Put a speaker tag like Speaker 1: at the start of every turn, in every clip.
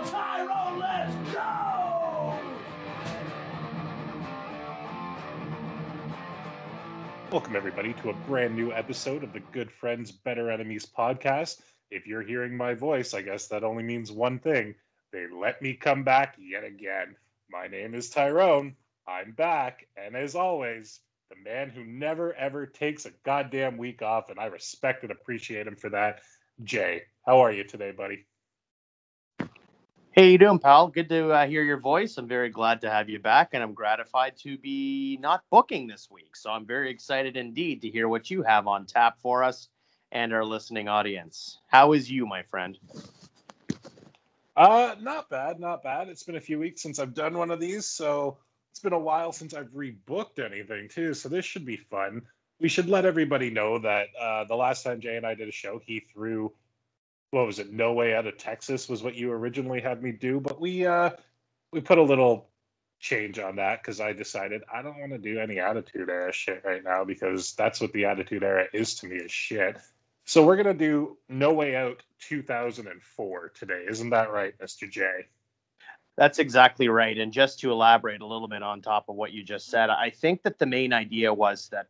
Speaker 1: Tyrone, let's go! Welcome, everybody, to a brand new episode of the Good Friends, Better Enemies podcast. If you're hearing my voice, I guess that only means one thing. They let me come back yet again. My name is Tyrone. I'm back, and as always, the man who never, ever takes a goddamn week off, and I respect and appreciate him for that, Jay. How are you today, buddy?
Speaker 2: Hey, you doing, pal? Good to hear your voice. I'm very glad to have you back, and I'm gratified to be not booking this week. So I'm very excited indeed to hear what you have on tap for us and our listening audience. How is you, my friend?
Speaker 1: Not bad, not bad. It's been a few weeks since I've done one of these, so it's been a while since I've rebooked anything, too, so this should be fun. We should let everybody know that the last time Jay and I did a show, he threw... what was it? No Way Out of Texas was what you originally had me do, but we put a little change on that because I decided I don't want to do any Attitude Era shit right now because that's what the Attitude Era is to me, is shit. So we're gonna do No Way Out 2004 today, isn't that right, Mr. J?
Speaker 2: That's exactly right. And just to elaborate a little bit on top of what you just said, I think that the main idea was that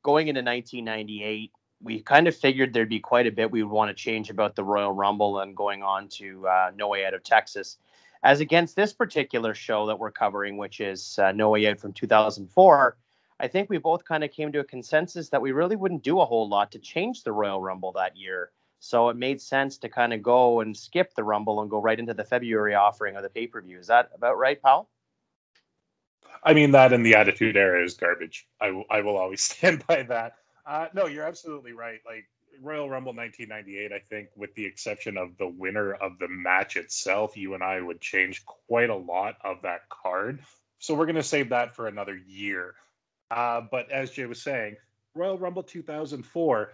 Speaker 2: going into 1998. We kind of figured there'd be quite a bit we would want to change about the Royal Rumble and going on to No Way Out of Texas. As against this particular show that we're covering, which is No Way Out from 2004, I think we both kind of came to a consensus that we really wouldn't do a whole lot to change the Royal Rumble that year. So it made sense to kind of go and skip the Rumble and go right into the February offering of the pay-per-view. Is that about right, pal?
Speaker 1: I mean, that and the Attitude Era is garbage. I will always stand by that. No, you're absolutely right. Like Royal Rumble 1998, I think, with the exception of the winner of the match itself, you and I would change quite a lot of that card. So we're going to save that for another year. But as Jay was saying, Royal Rumble 2004,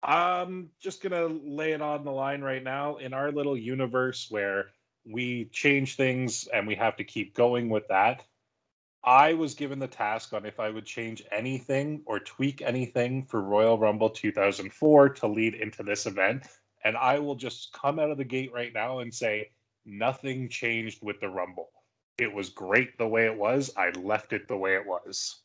Speaker 1: I'm just going to lay it on the line right now. In our little universe where we change things and we have to keep going with that, I was given the task on if I would change anything or tweak anything for Royal Rumble 2004 to lead into this event. And I will just come out of the gate right now and say nothing changed with the Rumble. It was great the way it was. I left it the way it was.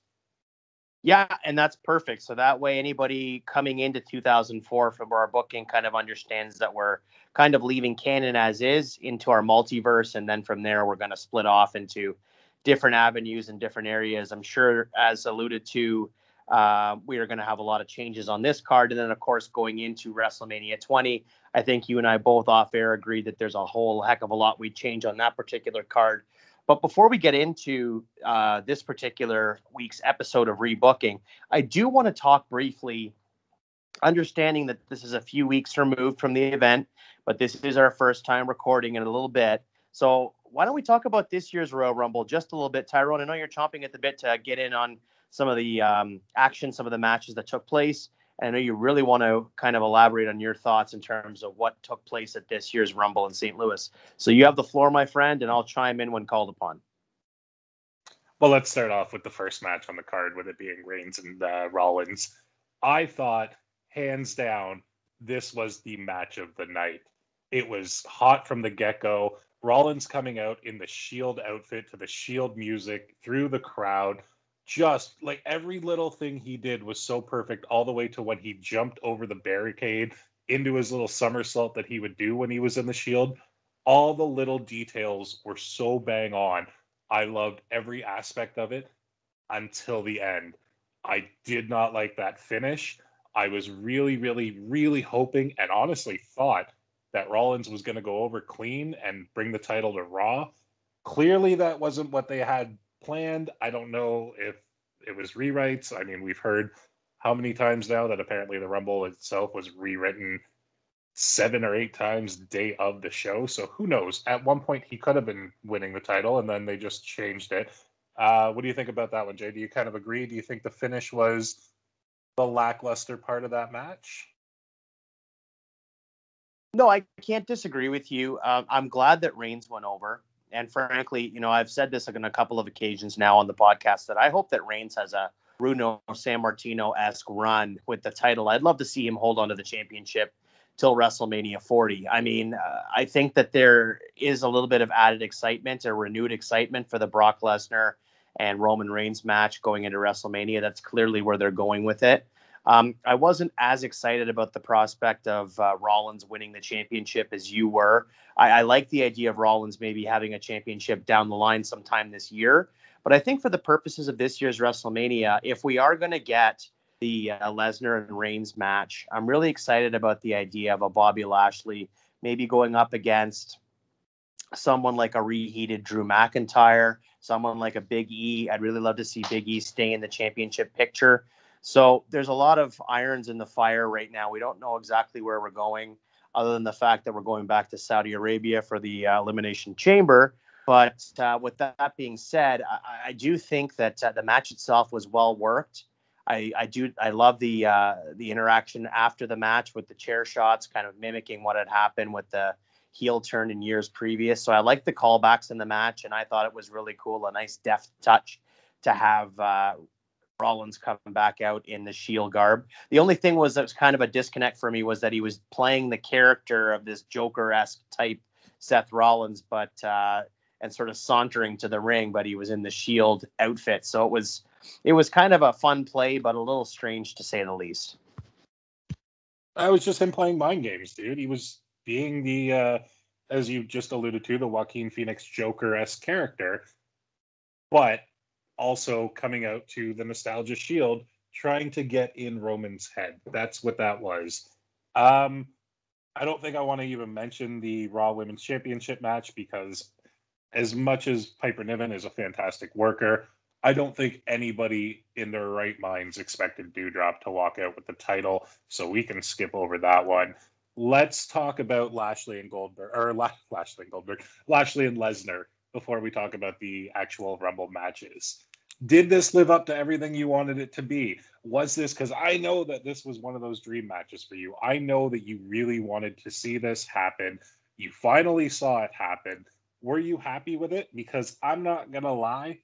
Speaker 2: Yeah, and that's perfect. So that way anybody coming into 2004 from our booking kind of understands that we're kind of leaving canon as is into our multiverse. And then from there, we're going to split off into different avenues and different areas. I'm sure, as alluded to, we are going to have a lot of changes on this card. And then, of course, going into WrestleMania 20, I think you and I both off air agreed that there's a whole heck of a lot we'd change on that particular card. But before we get into this particular week's episode of Rebooking, I do want to talk briefly, understanding that this is a few weeks removed from the event, but this is our first time recording in a little bit. So why don't we talk about this year's Royal Rumble just a little bit? Tyrone, I know you're chomping at the bit to get in on some of the action, some of the matches that took place. And I know you really want to kind of elaborate on your thoughts in terms of what took place at this year's Rumble in St. Louis. So you have the floor, my friend, and I'll chime in when called upon.
Speaker 1: Well, let's start off with the first match on the card, with it being Reigns and Rollins. I thought, hands down, this was the match of the night. It was hot from the get-go. Rollins coming out in the Shield outfit to the Shield music through the crowd. Just like every little thing he did was so perfect, all the way to when he jumped over the barricade into his little somersault that he would do when he was in the Shield. All the little details were so bang on. I loved every aspect of it until the end. I did not like that finish. I was really, really, really hoping and honestly thought that Rollins was going to go over clean and bring the title to Raw. Clearly, that wasn't what they had planned. I don't know if it was rewrites. I mean, we've heard how many times now that apparently the Rumble itself was rewritten 7 or 8 times day of the show. So who knows? At one point, he could have been winning the title, and then they just changed it. What do you think about that one, Jay? Do you kind of agree? Do you think the finish was the lackluster part of that match?
Speaker 2: No, I can't disagree with you. I'm glad that Reigns went over. And frankly, I've said this on a couple of occasions now on the podcast that I hope that Reigns has a Bruno Sammartino-esque run with the title. I'd love to see him hold on to the championship till WrestleMania 40. I mean, I think that there is a little bit of added excitement or renewed excitement for the Brock Lesnar and Roman Reigns match going into WrestleMania. That's clearly where they're going with it. I wasn't as excited about the prospect of Rollins winning the championship as you were. I like the idea of Rollins maybe having a championship down the line sometime this year. But I think for the purposes of this year's WrestleMania, if we are going to get the Lesnar and Reigns match, I'm really excited about the idea of a Bobby Lashley maybe going up against someone like a reheated Drew McIntyre, someone like a Big E. I'd really love to see Big E stay in the championship picture. So there's a lot of irons in the fire right now. We don't know exactly where we're going, other than the fact that we're going back to Saudi Arabia for the Elimination Chamber. But with that being said, I do think that the match itself was well worked. I love the interaction after the match with the chair shots, kind of mimicking what had happened with the heel turn in years previous. So I like the callbacks in the match, and I thought it was really cool, a nice deft touch to have Rollins coming back out in the Shield garb. The only thing was that was kind of a disconnect for me was that he was playing the character of this Joker-esque type Seth Rollins, but and sort of sauntering to the ring, but he was in the Shield outfit. So it was kind of a fun play, but a little strange to say the least.
Speaker 1: That was just him playing mind games, dude. He was being the, as you just alluded to, the Joaquin Phoenix Joker-esque character, but also coming out to the Nostalgia Shield, trying to get in Roman's head. That's what that was. I don't think I want to even mention the Raw Women's Championship match because as much as Piper Niven is a fantastic worker, I don't think anybody in their right minds expected Doudrop to walk out with the title, so we can skip over that one. Let's talk about Lashley and Goldberg, or Lashley and Lesnar before we talk about the actual Rumble matches. Did this live up to everything you wanted it to be? Was this, because I know that this was one of those dream matches for you. I know that you really wanted to see this happen. You finally saw it happen. Were you happy with it? Because I'm not going to lie,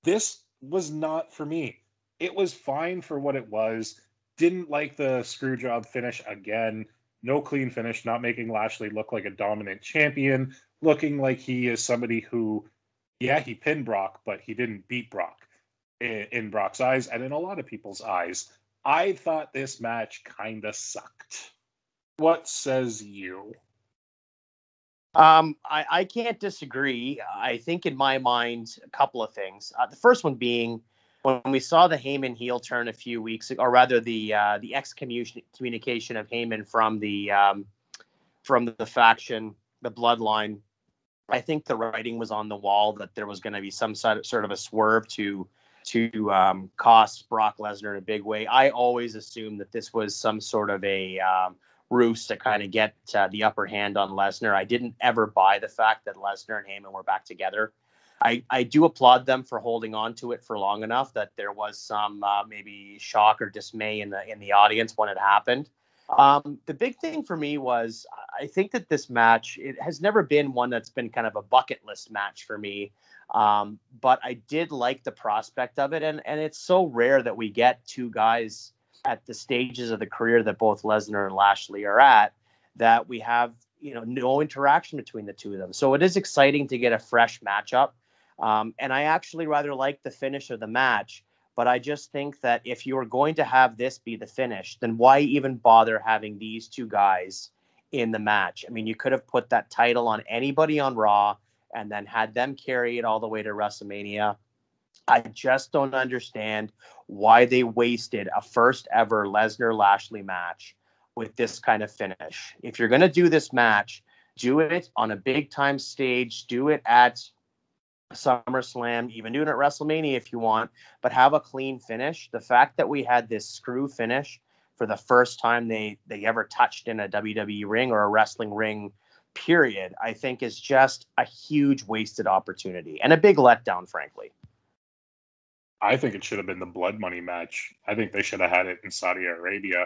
Speaker 1: this was not for me. It was fine for what it was. Didn't like the screw job finish again. No clean finish, not making Lashley look like a dominant champion, looking like he is somebody who, yeah, he pinned Brock, but he didn't beat Brock in Brock's eyes and in a lot of people's eyes. I thought this match kind of sucked. What says you?
Speaker 2: I can't disagree. I think in my mind, a couple of things. The first one being when we saw the Heyman heel turn a few weeks ago, or rather the excommunication of Heyman from the faction, the bloodline. I think the writing was on the wall that there was going to be some sort of a swerve to cost Brock Lesnar in a big way. I always assumed that this was some sort of a ruse to kind of get the upper hand on Lesnar. I didn't ever buy the fact that Lesnar and Heyman were back together. I do applaud them for holding on to it for long enough that there was some maybe shock or dismay in the audience when it happened. The big thing for me was I think that this match, it has never been one that's been kind of a bucket list match for me. But I did like the prospect of it. And it's so rare that we get two guys at the stages of the career that both Lesnar and Lashley are at, that we have, no interaction between the two of them. So it is exciting to get a fresh matchup. And I actually rather like the finish of the match. But I just think that if you are going to have this be the finish, then why even bother having these two guys in the match? I mean, you could have put that title on anybody on Raw and then had them carry it all the way to WrestleMania. I just don't understand why they wasted a first ever Lesnar-Lashley match with this kind of finish. If you're going to do this match, do it on a big time stage, do it at SummerSlam, even do it at WrestleMania if you want, but have a clean finish. The fact that we had this screw finish for the first time they ever touched in a WWE ring or a wrestling ring, period, I think is just a huge wasted opportunity and a big letdown, frankly.
Speaker 1: I think it should have been the blood money match. I think they should have had it in Saudi Arabia.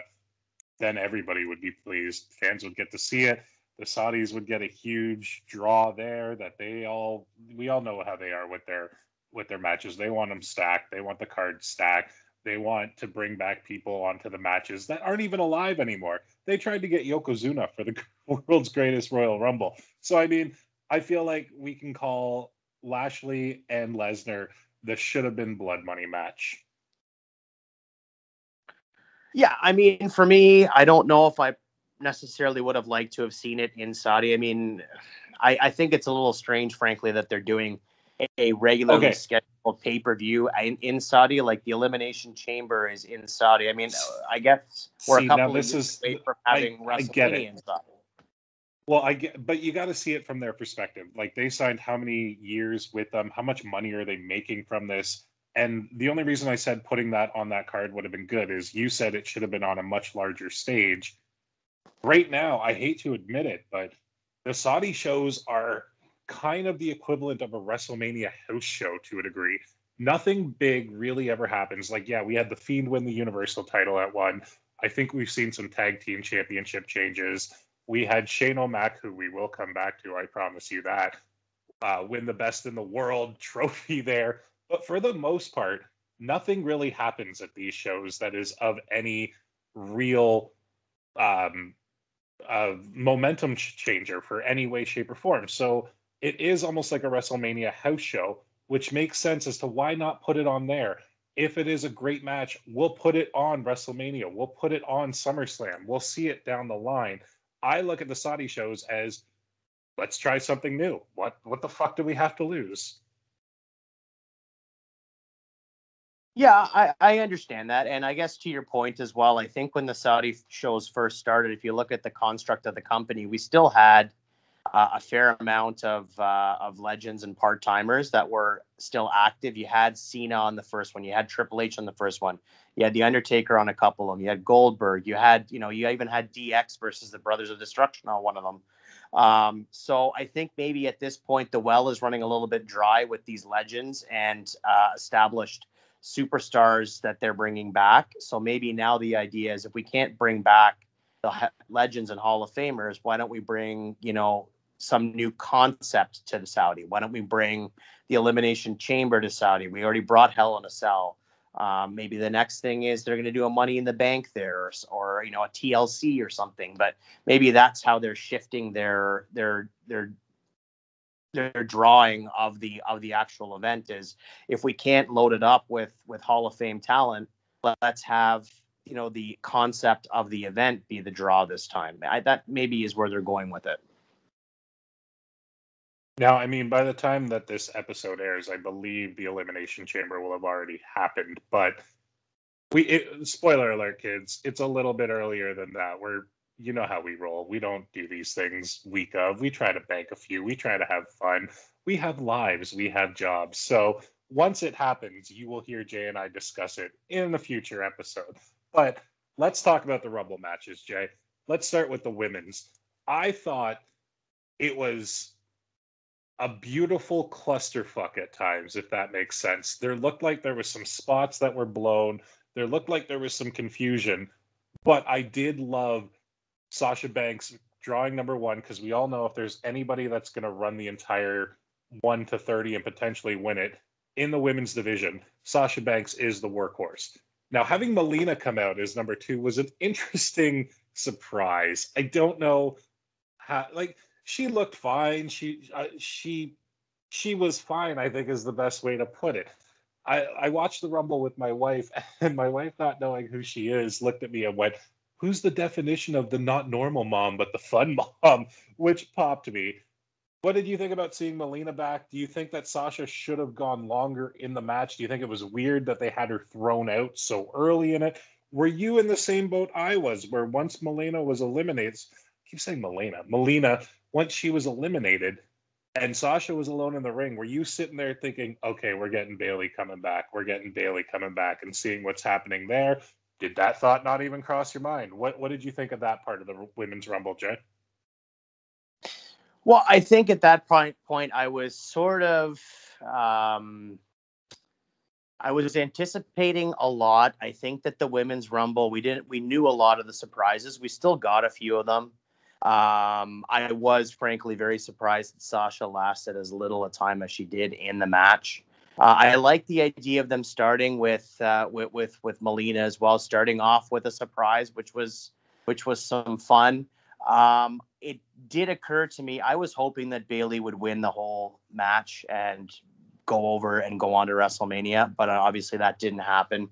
Speaker 1: Then everybody would be pleased. Fans would get to see it. The Saudis would get a huge draw there that we all know how they are with their matches. They want them stacked. They want the card stacked. They want to bring back people onto the matches that aren't even alive anymore. They tried to get Yokozuna for the world's greatest Royal Rumble. So, I mean, I feel like we can call Lashley and Lesnar the should have been blood money match.
Speaker 2: Yeah, I mean, for me, I don't know if I necessarily would have liked to have seen it in Saudi. I mean, I think it's a little strange, frankly, that they're doing a regularly scheduled pay-per-view in Saudi. Like, the Elimination Chamber is in Saudi. I mean, I guess we're a couple of years away from having WrestleMania in Saudi.
Speaker 1: Well, but you got to see it from their perspective. Like, they signed how many years with them? How much money are they making from this? And the only reason I said putting that on that card would have been good is you said it should have been on a much larger stage. Right now, I hate to admit it, but the Saudi shows are kind of the equivalent of a WrestleMania house show to a degree. Nothing big really ever happens. Like, yeah, we had The Fiend win the Universal title at one. I think we've seen some tag team championship changes. We had Shane O'Mac, who we will come back to, I promise you that, win the Best in the World trophy there. But for the most part, nothing really happens at these shows that is of any real momentum changer for any way, shape, or form. So it is almost like a WrestleMania house show, which makes sense as to why not put it on there. If it is a great match, we'll put it on WrestleMania. We'll put it on SummerSlam. We'll see it down the line. I look at the Saudi shows as, let's try something new. What the fuck do we have to lose?
Speaker 2: Yeah, I understand that. And I guess to your point as well, I think when the Saudi shows first started, if you look at the construct of the company, we still had a fair amount of legends and part-timers that were still active. You had Cena on the first one. You had Triple H on the first one. You had The Undertaker on a couple of them. You had Goldberg. You even had DX versus the Brothers of Destruction on one of them. So I think maybe at this point, the well is running a little bit dry with these legends and established superstars that they're bringing back. So maybe now the idea is, if we can't bring back the legends and Hall of Famers, why don't we bring, some new concept to the Saudi? Why don't we bring the Elimination Chamber to Saudi? We already brought Hell in a Cell. Maybe the next thing is they're going to do a Money in the Bank there, or a TLC or something. But maybe that's how they're shifting their drawing of the actual event is, if we can't load it up with Hall of Fame talent, let's have the concept of the event be the draw this time. That maybe is where they're going with it.
Speaker 1: Now, I mean, by the time that this episode airs, I believe the Elimination Chamber will have already happened. But spoiler alert, kids, it's a little bit earlier than that. You know how we roll. We don't do these things week of. We try to bank a few. We try to have fun. We have lives. We have jobs. So once it happens, you will hear Jay and I discuss it in a future episode. But let's talk about the Rumble matches, Jay. Let's start with the women's. I thought it was a beautiful clusterfuck at times, if that makes sense. There looked like there was some spots that were blown. There looked like there was some confusion. But I did love Sasha Banks drawing number one, because we all know if there's anybody that's going to run the entire 1 to 30 and potentially win it in the women's division, Sasha Banks is the workhorse. Now, having Melina come out as number two was an interesting surprise. I don't know how, she looked fine. She was fine, I think, is the best way to put it. I watched the Rumble with my wife, and my wife, not knowing who she is, looked at me and went, "Who's the definition of the not normal mom, but the fun mom?" Which popped me. What did you think about seeing Melina back? Do you think that Sasha should have gone longer in the match? Do you think it was weird that they had her thrown out so early in it? Were you in the same boat I was, where once Melina was eliminated, I keep saying Melina, once she was eliminated and Sasha was alone in the ring, were you sitting there thinking, okay, we're getting Bayley coming back, and seeing what's happening there? Did that thought not even cross your mind? What did you think of that part of the Women's Rumble, Jay?
Speaker 2: Well, I think at that point I was sort of I was anticipating a lot. I think that the Women's Rumble, we knew a lot of the surprises. We still got a few of them. I was frankly very surprised that Sasha lasted as little a time as she did in the match. I like the idea of them starting with Melina as well, starting off with a surprise, which was some fun. It did occur to me, I was hoping that Bayley would win the whole match and go over and go on to WrestleMania, but obviously that didn't happen.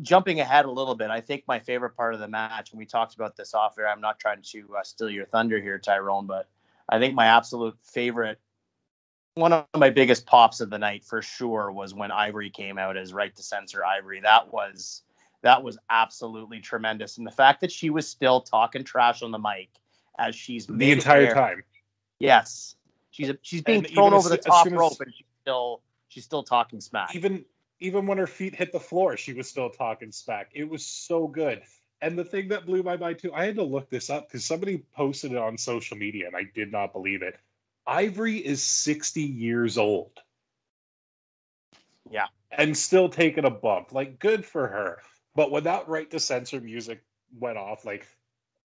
Speaker 2: Jumping ahead a little bit, I think my favorite part of the match, and we talked about this off air, I'm not trying to steal your thunder here, Tyrone, but I think my absolute favorite, one of my biggest pops of the night for sure, was when Ivory came out as Right to Censor Ivory. That was absolutely tremendous. And the fact that she was still talking trash on the mic as she's
Speaker 1: the entire time.
Speaker 2: Yes. She's being thrown over the top rope, and she's still talking smack.
Speaker 1: Even when her feet hit the floor, she was still talking smack. It was so good. And the thing that blew my mind too, I had to look this up because somebody posted it on social media and I did not believe it. Ivory is 60 years old.
Speaker 2: Yeah.
Speaker 1: And still taking a bump. Like, good for her. But when that Right to Censor music went off, like,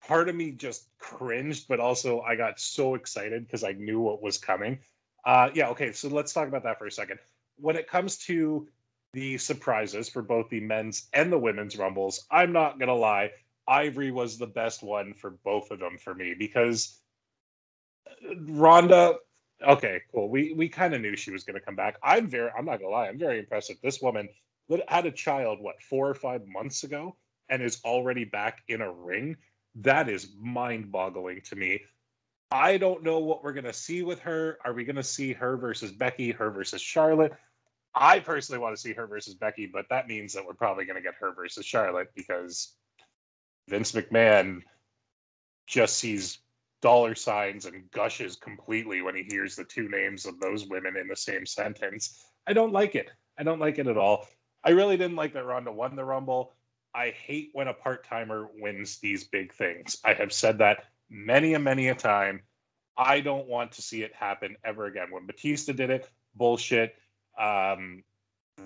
Speaker 1: part of me just cringed, but also I got so excited because I knew what was coming. Okay, so let's talk about that for a second. When it comes to the surprises for both the men's and the women's rumbles, I'm not going to lie, Ivory was the best one for both of them for me because Ronda, okay, cool. We kind of knew she was going to come back. I'm not going to lie, I'm very impressed with this woman. Had a child, 4 or 5 months ago, and is already back in a ring. That is mind-boggling to me. I don't know what we're going to see with her. Are we going to see her versus Becky, her versus Charlotte? I personally want to see her versus Becky, but that means that we're probably going to get her versus Charlotte because Vince McMahon just sees dollar signs and gushes completely when he hears the two names of those women in the same sentence. I don't like it. I don't like it at all. I really didn't like that Ronda won the Rumble. I hate when a part-timer wins these big things. I have said that many a time. I don't want to see it happen ever again. When Batista did it, bullshit. Ronda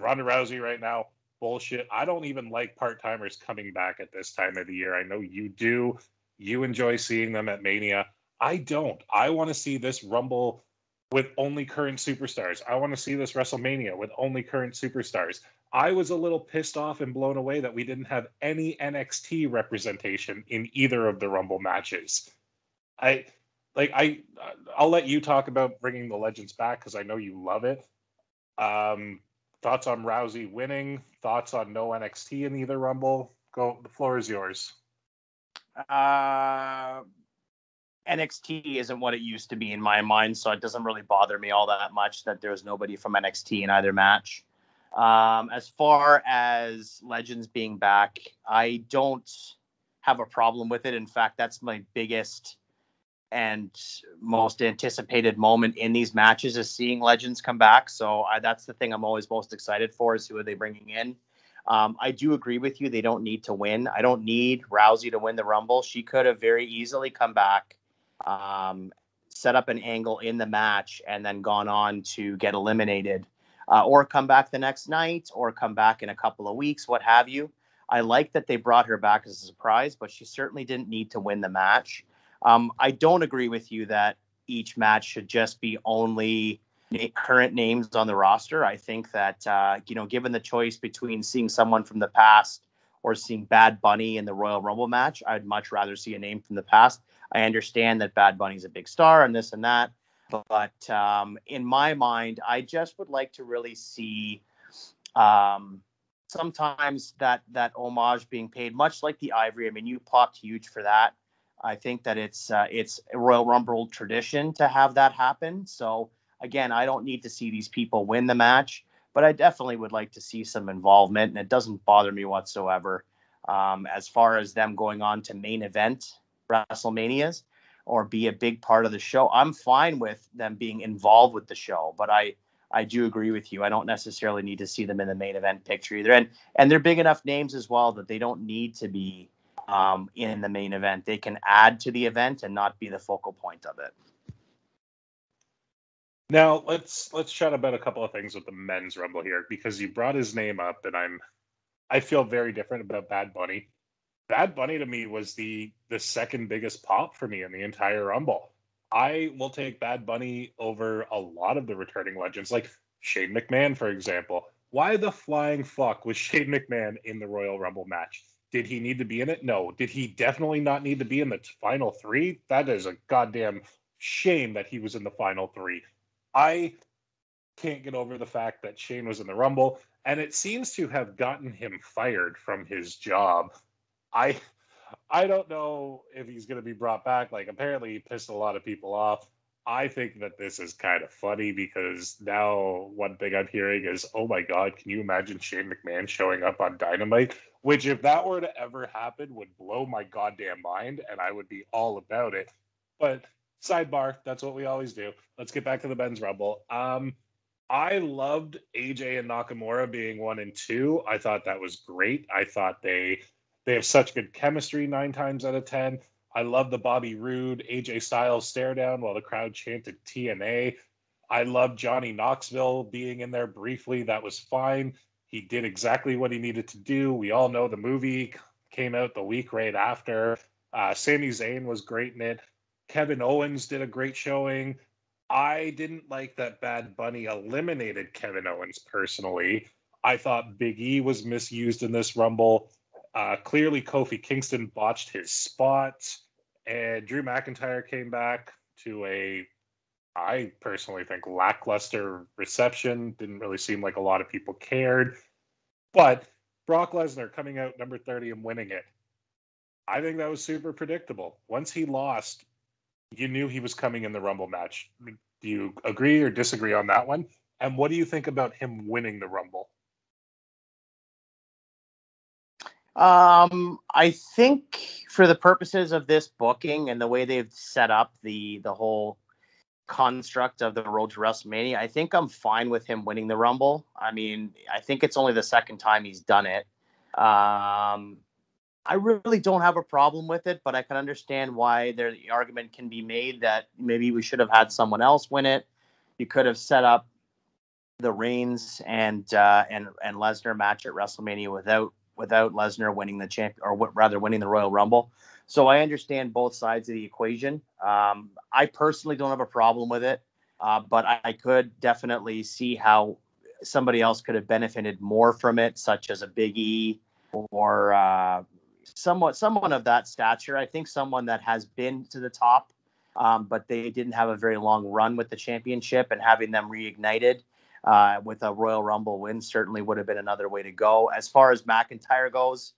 Speaker 1: Rousey right now, bullshit. I don't even like part-timers coming back at this time of the year. I know you do. You enjoy seeing them at Mania. I don't. I want to see this Rumble with only current superstars. I want to see this WrestleMania with only current superstars. I was a little pissed off and blown away that we didn't have any NXT representation in either of the Rumble matches. I'll let you talk about bringing the legends back because I know you love it. Thoughts on Rousey winning? Thoughts on no NXT in either Rumble? Go. The floor is yours.
Speaker 2: NXT isn't what it used to be in my mind, so it doesn't really bother me all that much that there's nobody from NXT in either match. As far as Legends being back, I don't have a problem with it. In fact, that's my biggest and most anticipated moment in these matches is seeing Legends come back. So that's the thing I'm always most excited for is who are they bringing in. I do agree with you. They don't need to win. I don't need Rousey to win the Rumble. She could have very easily come back, set up an angle in the match, and then gone on to get eliminated, or come back the next night, or come back in a couple of weeks, what have you. I like that they brought her back as a surprise, but she certainly didn't need to win the match. I don't agree with you that each match should just be only current names on the roster. I think that, given the choice between seeing someone from the past or seeing Bad Bunny in the Royal Rumble match, I'd much rather see a name from the past. I understand that Bad Bunny's a big star and this and that, but in my mind, I just would like to really see sometimes that homage being paid, much like the Ivory. I mean, you popped huge for that. I think that it's a Royal Rumble tradition to have that happen. So again, I don't need to see these people win the match, but I definitely would like to see some involvement, and it doesn't bother me whatsoever. As far as them going on to main event WrestleManias or be a big part of the show, I'm fine with them being involved with the show, but I I do agree with you. I don't necessarily need to see them in the main event picture either. And they're big enough names as well that they don't need to be in the main event. They can add to the event and not be the focal point of it.
Speaker 1: Now let's chat about a couple of things with the men's rumble here, because you brought his name up, and I feel very different about Bad Bunny. Bad Bunny to me was the second biggest pop for me in the entire rumble. I will take Bad Bunny over a lot of the returning legends, like Shane McMahon, for example. Why the flying fuck was Shane McMahon in the Royal Rumble match? Did he need to be in it? No. Did he definitely not need to be in the final three? That is a goddamn shame that he was in the final three. I can't get over the fact that Shane was in the Rumble, and it seems to have gotten him fired from his job. I I don't know if he's going to be brought back. Like, apparently he pissed a lot of people off. I think that this is kind of funny, because now one thing I'm hearing is, oh my God, can you imagine Shane McMahon showing up on Dynamite? Which, if that were to ever happen, would blow my goddamn mind, and I would be all about it. But sidebar, that's what we always do. Let's get back to the men's rumble. I loved AJ and Nakamura being 1 and 2. I thought that was great. I thought they have such good chemistry 9 times out of 10. I love the Bobby Roode, AJ Styles stare down while the crowd chanted TNA. I love Johnny Knoxville being in there briefly. That was fine. He did exactly what he needed to do. We all know the movie came out the week right after. Sami Zayn was great in it. Kevin Owens did a great showing. I didn't like that Bad Bunny eliminated Kevin Owens personally. I thought Big E was misused in this Rumble. Clearly, Kofi Kingston botched his spot, and Drew McIntyre came back to I personally think, lackluster reception. Didn't really seem like a lot of people cared. But Brock Lesnar coming out number 30 and winning it, I think that was super predictable. Once he lost, you knew he was coming in the Rumble match. Do you agree or disagree on that one? And what do you think about him winning the Rumble?
Speaker 2: I think for the purposes of this booking and the way they've set up the whole construct of the road to WrestleMania, I think I'm fine with him winning the Rumble. I mean, I think it's only the second time he's done it. I really don't have a problem with it, but I can understand why the argument can be made that maybe we should have had someone else win it. You could have set up the Reigns and Lesnar match at WrestleMania without Lesnar winning the rather winning the Royal Rumble. So I understand both sides of the equation. I personally don't have a problem with it, but I could definitely see how somebody else could have benefited more from it, such as a Big E or someone of that stature. I think someone that has been to the top, but they didn't have a very long run with the championship, and having them reignited with a Royal Rumble win certainly would have been another way to go. As far as McIntyre goes,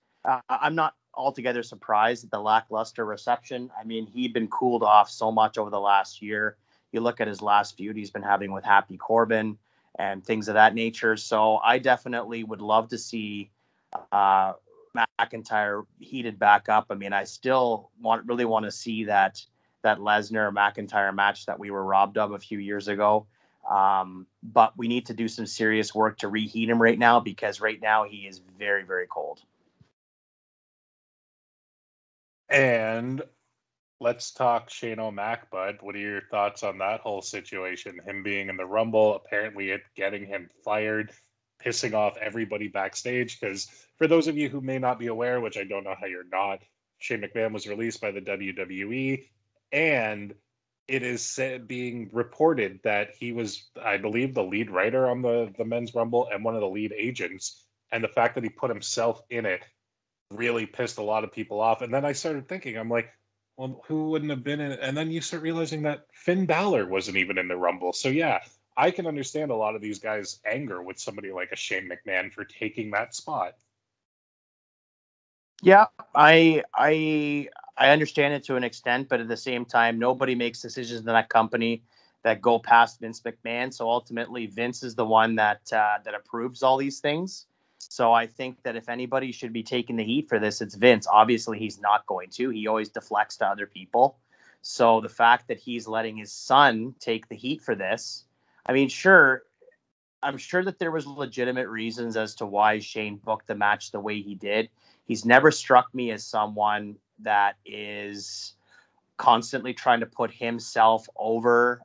Speaker 2: I'm not altogether surprised at the lackluster reception. I mean, he'd been cooled off so much over the last year. You look at his last feud he's been having with Happy Corbin and things of that nature. So I definitely would love to see McIntyre heated back up. I mean, I still really want to see that Lesnar McIntyre match that we were robbed of a few years ago. But we need to do some serious work to reheat him right now, because right now he is very, very cold.
Speaker 1: And let's talk Shane O'Mac, bud. What are your thoughts on that whole situation? Him being in the Rumble, apparently it getting him fired, pissing off everybody backstage. Because for those of you who may not be aware, which I don't know how you're not, Shane McMahon was released by the WWE, and it is being reported that he was, I believe, the lead writer on the Men's Rumble and one of the lead agents. And the fact that he put himself in it really pissed a lot of people off. And then I started thinking, I'm like, well, who wouldn't have been in it? And then you start realizing that Finn Balor wasn't even in the Rumble. So yeah, I can understand a lot of these guys' anger with somebody like a Shane McMahon for taking that spot.
Speaker 2: Yeah, I understand it to an extent, but at the same time, nobody makes decisions in that company that go past Vince McMahon. So ultimately, Vince is the one that approves all these things. So I think that if anybody should be taking the heat for this, it's Vince. Obviously, he's not going to. He always deflects to other people. So the fact that he's letting his son take the heat for this, I mean, sure, I'm sure that there was legitimate reasons as to why Shane booked the match the way he did. He's never struck me as someone that is constantly trying to put himself over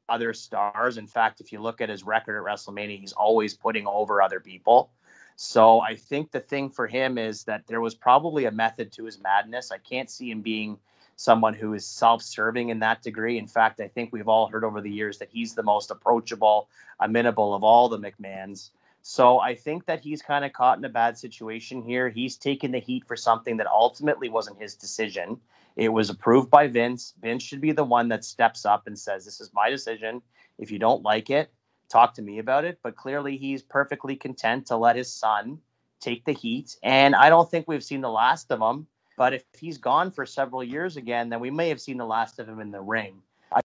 Speaker 2: other stars. In fact, if you look at his record at WrestleMania, he's always putting over other people. So I think the thing for him is that there was probably a method to his madness. I can't see him being someone who is self-serving in that degree. In fact, I think we've all heard over the years that he's the most approachable, amenable of all the McMahons. So I think that he's kind of caught in a bad situation here. He's taken the heat for something that ultimately wasn't his decision. It was approved by Vince. Vince should be the one that steps up and says, this is my decision. If you don't like it, talk to me about it. But clearly he's perfectly content to let his son take the heat. And I don't think we've seen the last of him. But if he's gone for several years again, then we may have seen the last of him in the ring.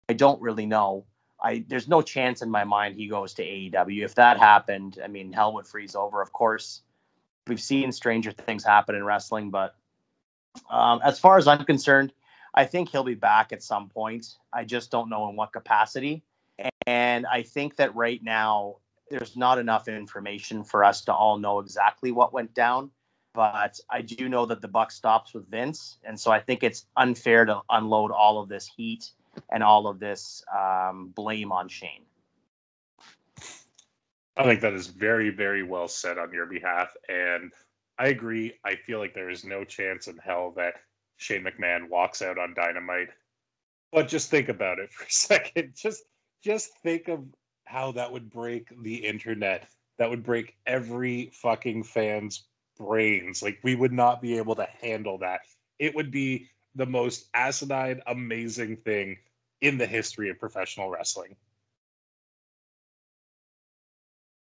Speaker 2: I don't really know. There's no chance in my mind he goes to AEW. If that happened, I mean, hell would freeze over. Of course, we've seen stranger things happen in wrestling. But as far as I'm concerned, I think he'll be back at some point. I just don't know in what capacity. And I think that right now, there's not enough information for us to all know exactly what went down. But I do know that the buck stops with Vince. And so I think it's unfair to unload all of this heat and all of this blame on Shane.
Speaker 1: I think that is very, very well said on your behalf. And I agree. I feel like there is no chance in hell that Shane McMahon walks out on Dynamite. But just think about it for a second. Just think of how that would break the internet. That would break every fucking fan's brains. Like, we would not be able to handle that. It would be the most asinine, amazing thing in the history of professional wrestling.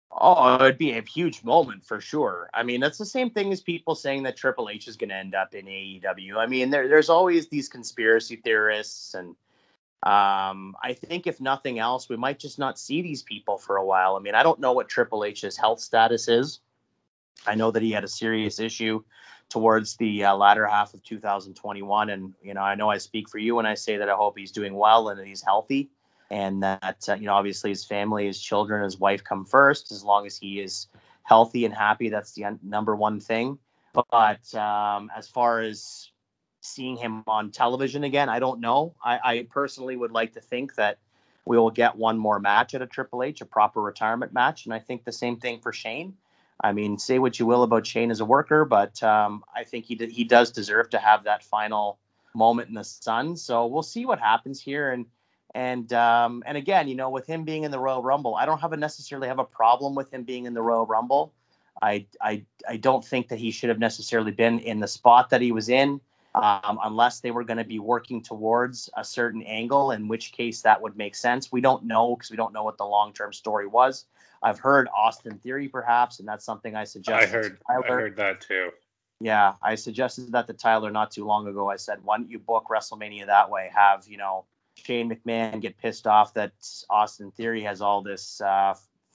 Speaker 2: Oh, it'd be a huge moment for sure. I mean, that's the same thing as people saying that Triple H is going to end up in AEW. I mean, there's always these conspiracy theorists, and I think if nothing else, we might just not see these people for a while. I mean, I don't know what Triple H's health status is. I know that he had a serious issue towards the latter half of 2021. And, I know I speak for you when I say that I hope he's doing well and that he's healthy. And that, obviously his family, his children, his wife come first. As long as he is healthy and happy, that's the number one thing. But as far as seeing him on television again, I don't know. I personally would like to think that we will get one more match at a Triple H, a proper retirement match. And I think the same thing for Shane. I mean, say what you will about Shane as a worker, but I think he does deserve to have that final moment in the sun. So we'll see what happens here. And again, with him being in the Royal Rumble, I don't necessarily have a problem with him being in the Royal Rumble. I don't think that he should have necessarily been in the spot that he was in, unless they were going to be working towards a certain angle, in which case that would make sense. We don't know, because we don't know what the long-term story was. I've heard Austin Theory, perhaps, and that's something I suggested.
Speaker 1: I heard that too.
Speaker 2: Yeah, I suggested that to Tyler not too long ago. I said, why don't you book WrestleMania that way? Have, Shane McMahon get pissed off that Austin Theory has all this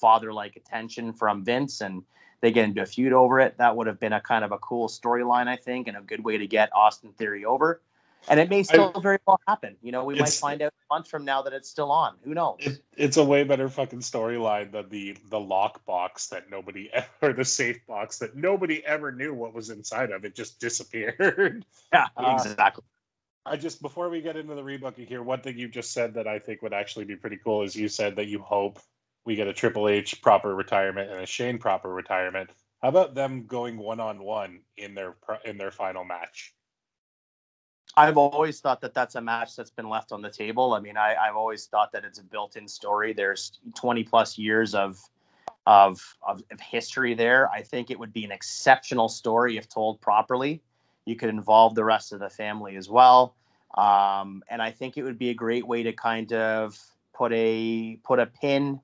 Speaker 2: father-like attention from Vince, and they get into a feud over it. That would have been a kind of a cool storyline, I think, and a good way to get Austin Theory over. And it may still very well happen. We might find out a month from now that it's still on. Who knows?
Speaker 1: It's a way better fucking storyline than the lock box that nobody or the safe box that nobody ever knew what was inside of. It just disappeared.
Speaker 2: Yeah, exactly.
Speaker 1: Before we get into the rebooking here, one thing you just said that I think would actually be pretty cool is you said that you hope we get a Triple H proper retirement and a Shane proper retirement. How about them going one-on-one in their final match?
Speaker 2: I've always thought that that's a match that's been left on the table. I mean, I've always thought that it's a built-in story. There's 20 plus years of history there. I think it would be an exceptional story if told properly. You could involve the rest of the family as well. And I think it would be a great way to kind of put a pin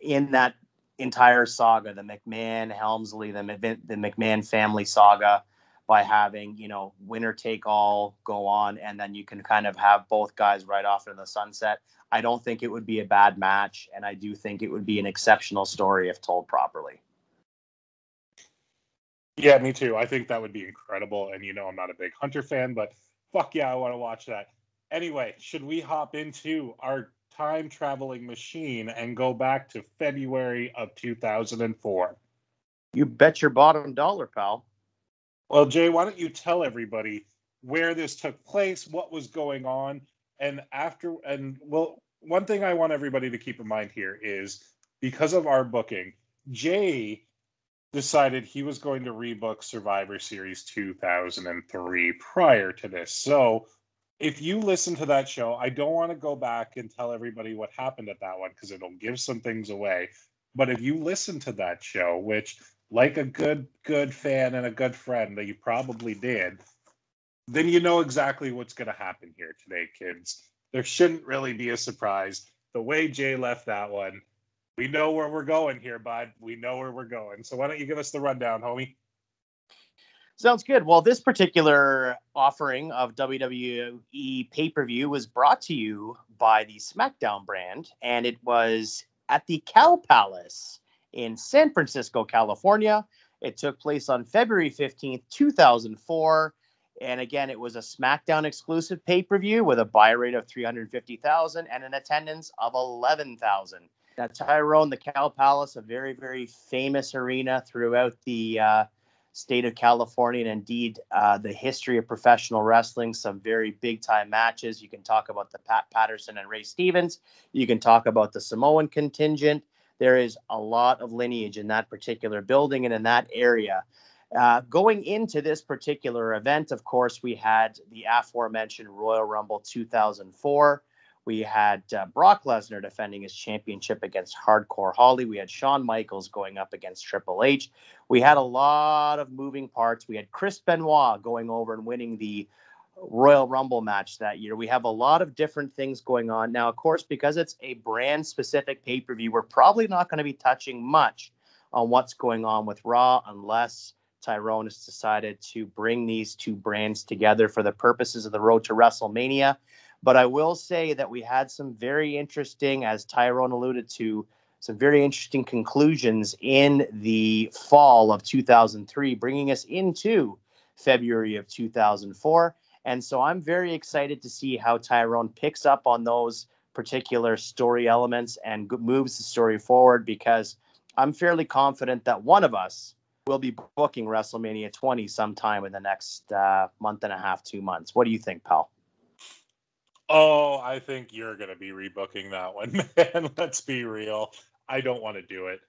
Speaker 2: in that entire saga, the McMahon, Helmsley, the McMahon family saga, by having, winner take all go on, and then you can kind of have both guys right off in the sunset. I don't think it would be a bad match, and I do think it would be an exceptional story if told properly.
Speaker 1: Yeah, me too. I think that would be incredible. And I'm not a big Hunter fan, but fuck yeah, I want to watch that. Anyway, should we hop into our time traveling machine and go back to February of 2004.
Speaker 2: You bet your bottom dollar, pal.
Speaker 1: Well, Jay, why don't you tell everybody where this took place, what was going on, one thing I want everybody to keep in mind here is because of our booking, Jay decided he was going to rebook Survivor Series 2003 prior to this. So if you listen to that show, I don't want to go back and tell everybody what happened at that one because it'll give some things away. But if you listen to that show, which like a good fan and a good friend that you probably did, then you know exactly what's going to happen here today, kids. There shouldn't really be a surprise. The way Jay left that one, we know where we're going here, bud. We know where we're going. So why don't you give us the rundown, homie?
Speaker 2: Sounds good. Well, this particular offering of WWE pay-per-view was brought to you by the SmackDown brand, and it was at the Cow Palace in San Francisco, California. It took place on February 15th, 2004. And again, it was a SmackDown exclusive pay-per-view with a buy rate of 350,000 and an attendance of 11,000. Now, Tyrone, the Cow Palace, a very, very famous arena throughout the state of California, and indeed the history of professional wrestling. Some very big-time matches. You can talk about the Pat Patterson and Ray Stevens. You can talk about the Samoan contingent. There is a lot of lineage in that particular building and in that area. Going into this particular event, of course, we had the aforementioned Royal Rumble 2004. We had Brock Lesnar defending his championship against Hardcore Holly. We had Shawn Michaels going up against Triple H. We had a lot of moving parts. We had Chris Benoit going over and winning the Royal Rumble match that year. We have a lot of different things going on. Now, of course, because it's a brand-specific pay-per-view, we're probably not going to be touching much on what's going on with Raw unless Tyrone has decided to bring these two brands together for the purposes of the road to WrestleMania. But I will say that we had some very interesting, as Tyrone alluded to, some very interesting conclusions in the fall of 2003, bringing us into February of 2004. And so I'm very excited to see how Tyrone picks up on those particular story elements and moves the story forward, because I'm fairly confident that one of us will be booking WrestleMania 20 sometime in the next month and a half, 2 months. What do you think, pal?
Speaker 1: Oh, I think you're going to be rebooking that one, man. Let's be real. I don't want to do it.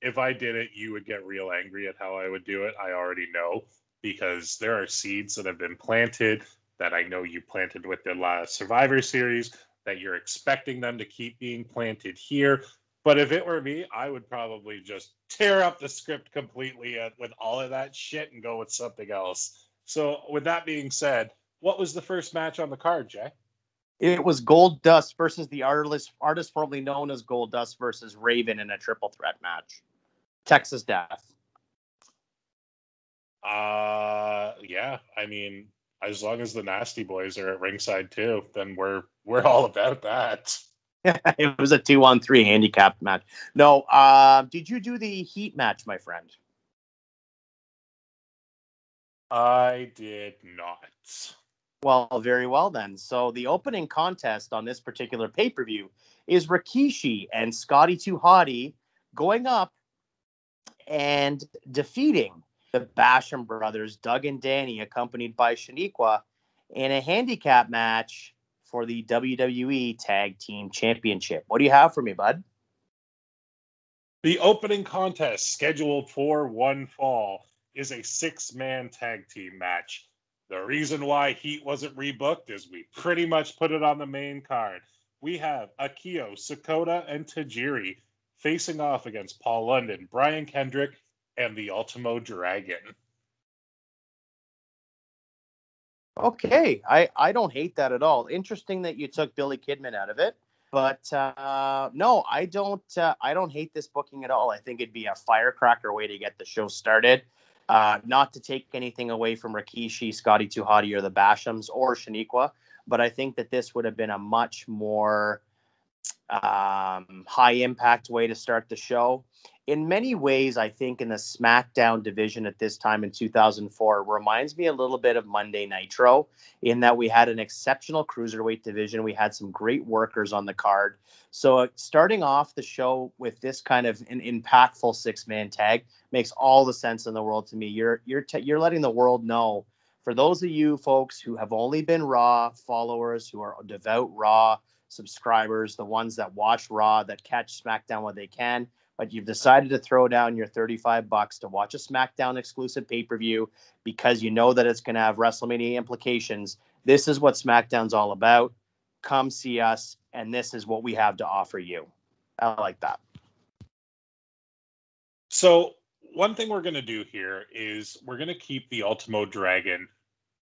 Speaker 1: If I did it, you would get real angry at how I would do it. I already know, because there are seeds that have been planted that I know you planted with the last Survivor Series, that you're expecting them to keep being planted here. But if it were me, I would probably just tear up the script completely with all of that shit and go with something else. So with that being said, what was the first match on the card, Jay?
Speaker 2: It was Goldust versus the artist formerly known as Goldust versus Raven in a triple threat match. Texas Death.
Speaker 1: Yeah. I mean, as long as the Nasty Boys are at ringside too, then we're all about that.
Speaker 2: It was a 2-on-3 handicapped match. No, did you do the heat match, my friend?
Speaker 1: I did not.
Speaker 2: Well, very well then. So the opening contest on this particular pay-per-view is Rikishi and Scotty 2 Hotty going up and defeating the Basham brothers, Doug and Danny, accompanied by Shaniqua, in a handicap match for the WWE Tag Team Championship. What do you have for me, bud?
Speaker 1: The opening contest, scheduled for one fall, is a 6-man tag team match. The reason why Heat wasn't rebooked is we pretty much put it on the main card. We have Akio, Sakota, and Tajiri facing off against Paul London, Brian Kendrick, and the Ultimo Dragon.
Speaker 2: Okay, I don't hate that at all. Interesting that you took Billy Kidman out of it, but no, I don't hate this booking at all. I think it'd be a firecracker way to get the show started. Not to take anything away from Rikishi, Scotty 2 Hotty, or the Bashams, or Shaniqua, but I think that this would have been a much more high impact way to start the show. In many ways, I think in the SmackDown division at this time in 2004 reminds me a little bit of Monday Nitro in that we had an exceptional cruiserweight division. We had some great workers on the card. So starting off the show with this kind of an impactful 6-man tag makes all the sense in the world to me. You're letting the world know, for those of you folks who have only been Raw followers, who are devout Raw subscribers, the ones that watch Raw, that catch SmackDown when they can, but you've decided to throw down your $35 to watch a SmackDown exclusive pay-per-view because you know that it's going to have WrestleMania implications. This is what SmackDown's all about. Come see us, and this is what we have to offer you. I like that.
Speaker 1: So one thing we're going to do here is we're going to keep the Ultimo Dragon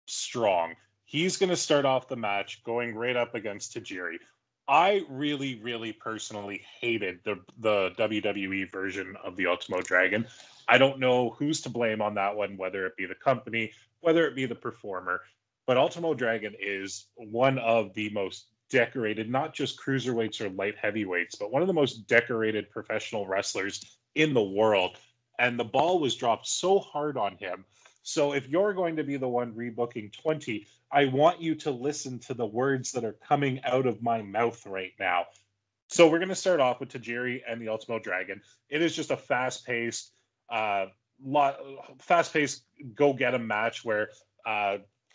Speaker 1: strong. He's going to start off the match going right up against Tajiri. I really, really personally hated the WWE version of the Ultimo Dragon. I don't know who's to blame on that one, whether it be the company, whether it be the performer, but Ultimo Dragon is one of the most decorated, not just cruiserweights or light heavyweights, but one of the most decorated professional wrestlers in the world. And the ball was dropped so hard on him. So if you're going to be the one rebooking 20, I want you to listen to the words that are coming out of my mouth right now. So we're going to start off with Tajiri and the Ultimo Dragon. It is just a fast-paced, go-get-'em match where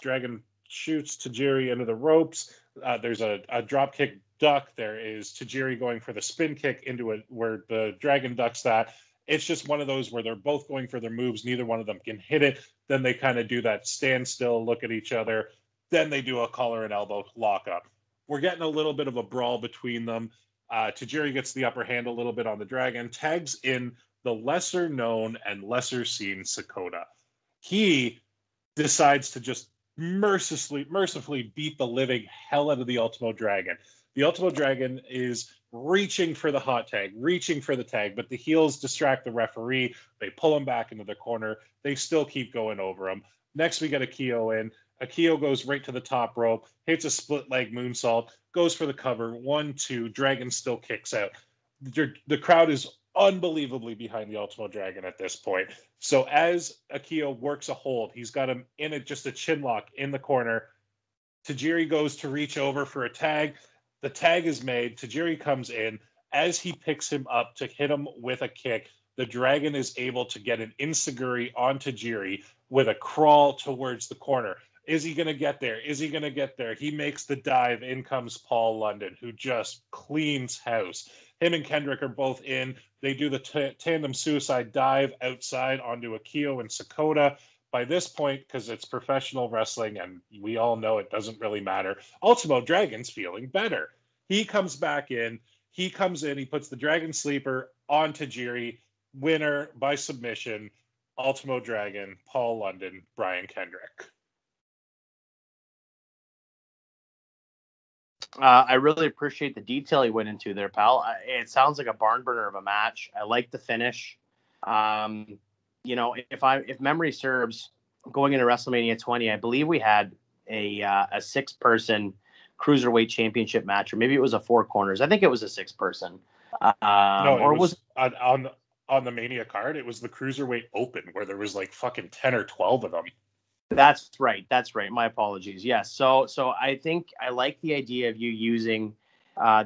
Speaker 1: Dragon shoots Tajiri into the ropes. There's a drop kick duck. There is Tajiri going for the spin kick into it where the Dragon ducks that. It's just one of those where they're both going for their moves. Neither one of them can hit it. Then they kind of do that standstill, look at each other. Then they do a collar and elbow lockup. We're getting a little bit of a brawl between them. Tajiri gets the upper hand a little bit on the Dragon, tags in the lesser known and lesser seen Sakota. He decides to just mercifully beat the living hell out of the Ultimo Dragon. The Ultimo Dragon is reaching for the hot tag, reaching for the tag, but the heels distract the referee. They pull him back into the corner. They still keep going over him. Next, we get Akio in. Akio goes right to the top rope, hits a split leg moonsault, goes for the cover. 1, 2, Dragon still kicks out. The crowd is unbelievably behind the Ultimo Dragon at this point. So as Akio works a hold, he's got him in just a chin lock in the corner. Tajiri goes to reach over for a tag. The tag is made. Tajiri comes in. As he picks him up to hit him with a kick, the Dragon is able to get an enziguri on Tajiri with a crawl towards the corner. Is he going to get there? Is he going to get there? He makes the dive. In comes Paul London, who just cleans house. Him and Kendrick are both in. They do the tandem suicide dive outside onto Akio and Sakota. By this point, because it's professional wrestling and we all know it doesn't really matter, Ultimo Dragon's feeling better. He comes back in. He comes in. He puts the Dragon Sleeper on Tajiri. Winner by submission, Ultimo Dragon, Paul London, Brian Kendrick.
Speaker 2: I really appreciate the detail you went into there, pal. It sounds like a barn burner of a match. I like the finish. If memory serves, going into WrestleMania 20, I believe we had a 6-person cruiserweight championship match, or maybe it was a 4 corners. I think it was a 6-person.
Speaker 1: On the Mania card. It was the Cruiserweight Open where there was like fucking 10 or 12 of them.
Speaker 2: That's right. My apologies. Yes. So I think I like the idea of you using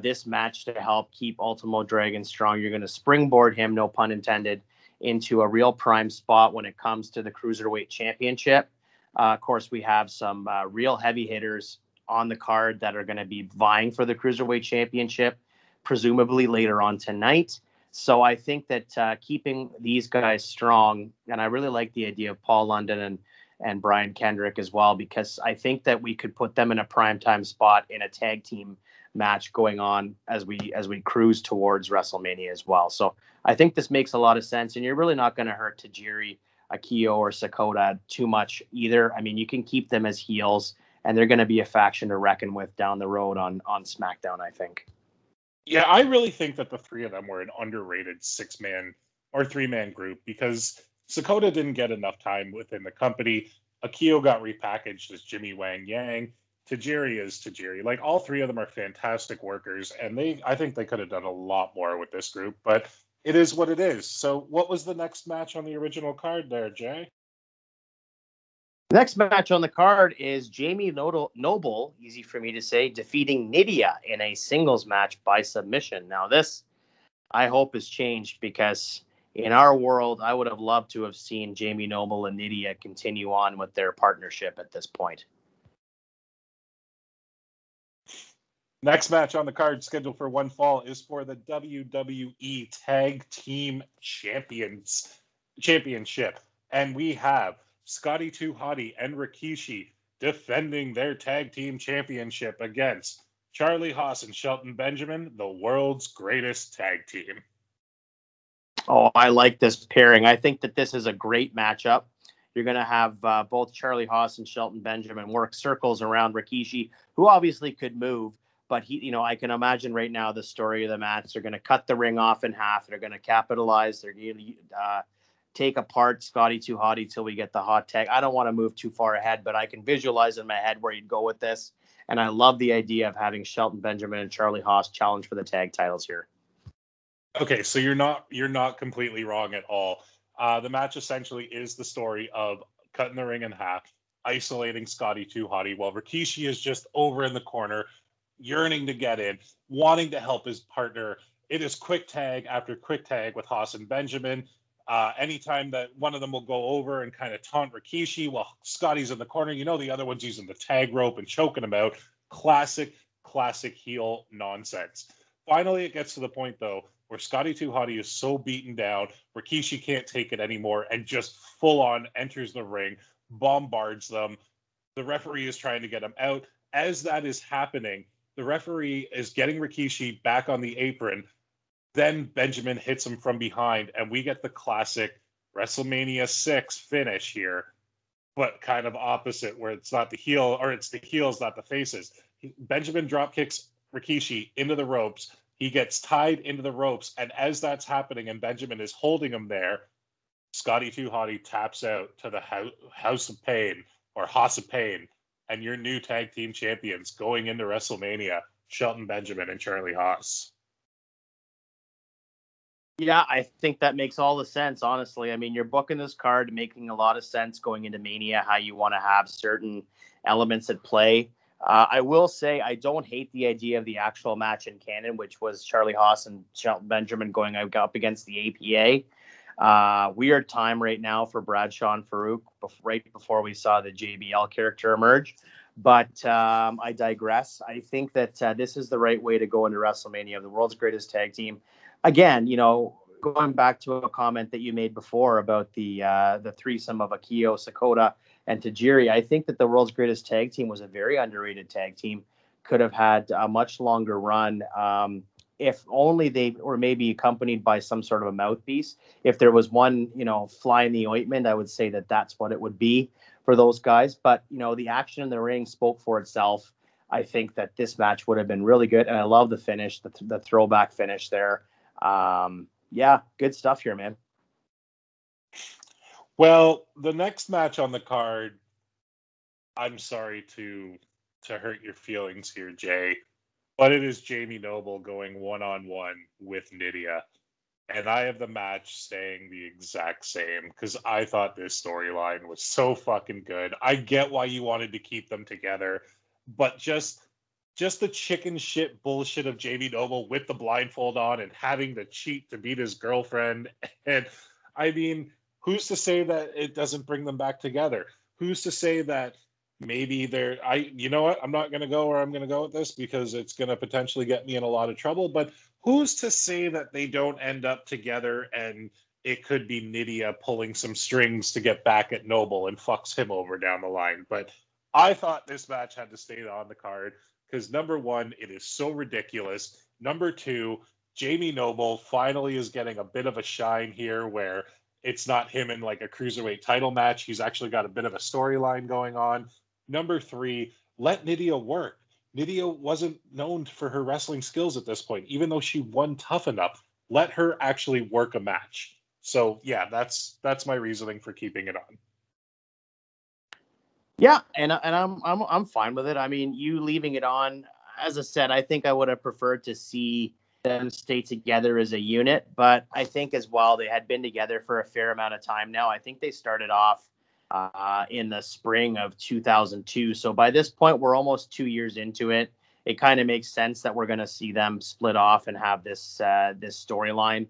Speaker 2: this match to help keep Ultimo Dragon strong. You're going to springboard him, no pun intended, into a real prime spot when it comes to the Cruiserweight Championship. Of course, we have some real heavy hitters on the card that are going to be vying for the Cruiserweight Championship, presumably later on tonight. So I think that keeping these guys strong, and I really like the idea of Paul London and Brian Kendrick as well, because I think that we could put them in a primetime spot in a tag team match going on as we cruise towards WrestleMania as well. So I think this makes a lot of sense, and you're really not going to hurt Tajiri, Akio, or Sakota too much either. I mean, you can keep them as heels, and they're going to be a faction to reckon with down the road on SmackDown, I think.
Speaker 1: Yeah, I really think that the three of them were an underrated 6-man or 3-man group because Sakota didn't get enough time within the company. Akio got repackaged as Jimmy Wang Yang. Tajiri is Tajiri. Like, all three of them are fantastic workers, and I think they could have done a lot more with this group, but it is what it is. So what was the next match on the original card there, Jay?
Speaker 2: Next match on the card is Jamie Noble, easy for me to say, defeating Nydia in a singles match by submission. Now, this, I hope, has changed because in our world, I would have loved to have seen Jamie Noble and Nydia continue on with their partnership at this point.
Speaker 1: Next match on the card scheduled for one fall is for the WWE Tag Team Championship. And we have Scotty 2 Hotty and Rikishi defending their tag team championship against Charlie Haas and Shelton Benjamin, the world's greatest tag team.
Speaker 2: Oh, I like this pairing. I think that this is a great matchup. You're going to have both Charlie Haas and Shelton Benjamin work circles around Rikishi, who obviously could move. But I can imagine right now the story of the match. They're going to cut the ring off in half. They're going to capitalize. They're going to take apart Scotty 2 Hotty till we get the hot tag. I don't want to move too far ahead, but I can visualize in my head where you'd go with this. And I love the idea of having Shelton Benjamin and Charlie Haas challenge for the tag titles here.
Speaker 1: Okay, so you're not completely wrong at all. The match essentially is the story of cutting the ring in half, isolating Scotty 2 Hotty while Rikishi is just over in the corner, yearning to get in, wanting to help his partner. It is quick tag after quick tag with Haas and Benjamin. Anytime that one of them will go over and kind of taunt Rikishi while Scotty's in the corner, the other one's using the tag rope and choking him out. Classic heel nonsense. Finally, it gets to the point, though, where Scotty 2 Hotty is so beaten down, Rikishi can't take it anymore and just full-on enters the ring, bombards them. The referee is trying to get him out. As that is happening, the referee is getting Rikishi back on the apron. Then Benjamin hits him from behind, and we get the classic WrestleMania 6 finish here, but kind of opposite, where it's not the heel, or it's the heels, not the faces. Benjamin dropkicks Rikishi into the ropes. He gets tied into the ropes, and as that's happening and Benjamin is holding him there, Scotty 2 Hotty taps out to the House of Pain, or House of Pain, and your new tag team champions going into WrestleMania, Shelton Benjamin and Charlie Haas.
Speaker 2: Yeah, I think that makes all the sense, honestly. I mean, you're booking this card, making a lot of sense going into Mania, how you want to have certain elements at play. I will say I don't hate the idea of the actual match in canon, which was Charlie Haas and Shelton Benjamin going up against the APA. Weird time right now for Bradshaw and Farouk, right before we saw the JBL character emerge. But I digress. I think that this is the right way to go into WrestleMania, the world's greatest tag team. Again, going back to a comment that you made before about the threesome of Akio Sakota and Tajiri, I think that the world's greatest tag team was a very underrated tag team. Could have had a much longer run if only they were maybe accompanied by some sort of a mouthpiece. If there was one, fly in the ointment, I would say that that's what it would be for those guys. But, the action in the ring spoke for itself. I think that this match would have been really good. And I love the finish, the throwback finish there. Yeah, good stuff here, man.
Speaker 1: Well, the next match on the card, I'm sorry to hurt your feelings here, Jay, but it is Jamie Noble going one-on-one with Nydia. And I have the match staying the exact same because I thought this storyline was so fucking good. I get why you wanted to keep them together, but just the chicken shit bullshit of Jamie Noble with the blindfold on and having to cheat to beat his girlfriend. And I mean, who's to say that it doesn't bring them back together? Who's to say that maybe you know what? I'm not going to go where I'm going to go with this because it's going to potentially get me in a lot of trouble. But who's to say that they don't end up together and it could be Nydia pulling some strings to get back at Noble and fucks him over down the line. But I thought this match had to stay on the card because, number one, it is so ridiculous. Number two, Jamie Noble finally is getting a bit of a shine here where it's not him in like a cruiserweight title match. He's actually got a bit of a storyline going on. Number three, let Nydia work. Nydia wasn't known for her wrestling skills at this point, even though she won Tough Enough. Let her actually work a match. So, yeah, that's my reasoning for keeping it on.
Speaker 2: Yeah, and I'm fine with it. I mean, you leaving it on, as I said, I think I would have preferred to see them stay together as a unit, but I think as well they had been together for a fair amount of time now. I think they started off in the spring of 2002. So by this point, we're almost 2 years into it. It kind of makes sense that we're going to see them split off and have this storyline.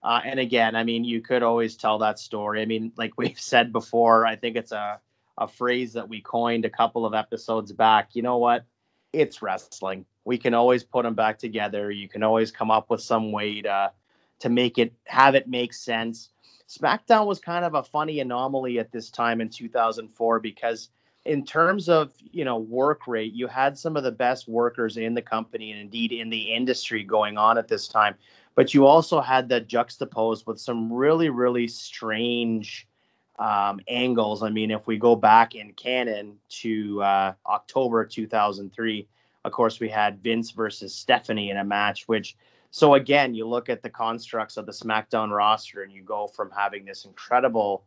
Speaker 2: And again, I mean, you could always tell that story. I mean, like we've said before, I think it's a phrase that we coined a couple of episodes back. You know what? It's wrestling. We can always put them back together. You can always come up with some way to make it have it make sense. SmackDown was kind of a funny anomaly at this time in 2004 because in terms of, work rate, you had some of the best workers in the company and indeed in the industry going on at this time. But you also had that juxtaposed with some really, really strange angles. I mean, if we go back in canon to October 2003, of course, we had Vince versus Stephanie in a match, so again, you look at the constructs of the SmackDown roster and you go from having this incredible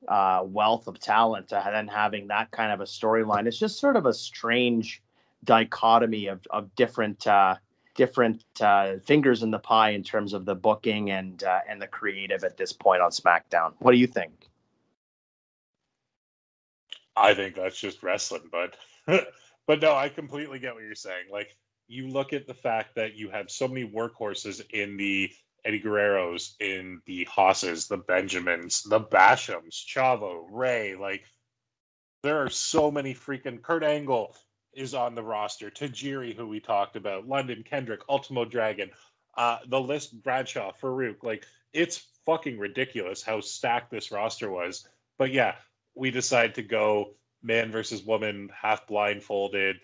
Speaker 2: wealth of talent to then having that kind of a storyline. It's just sort of a strange dichotomy of different fingers in the pie in terms of the booking and the creative at this point on SmackDown. What do you think?
Speaker 1: I think that's just wrestling, but but no, I completely get what you're saying. Like, you look at the fact that you have so many workhorses in the Eddie Guerreros, in the Hosses, the Benjamins, the Bashams, Chavo, Ray. Like, there are so many freaking. Kurt Angle is on the roster. Tajiri, who we talked about, London, Kendrick, Ultimo Dragon, the list, Bradshaw, Farouk. Like, it's fucking ridiculous how stacked this roster was. But yeah, we decide to go man versus woman, half blindfolded,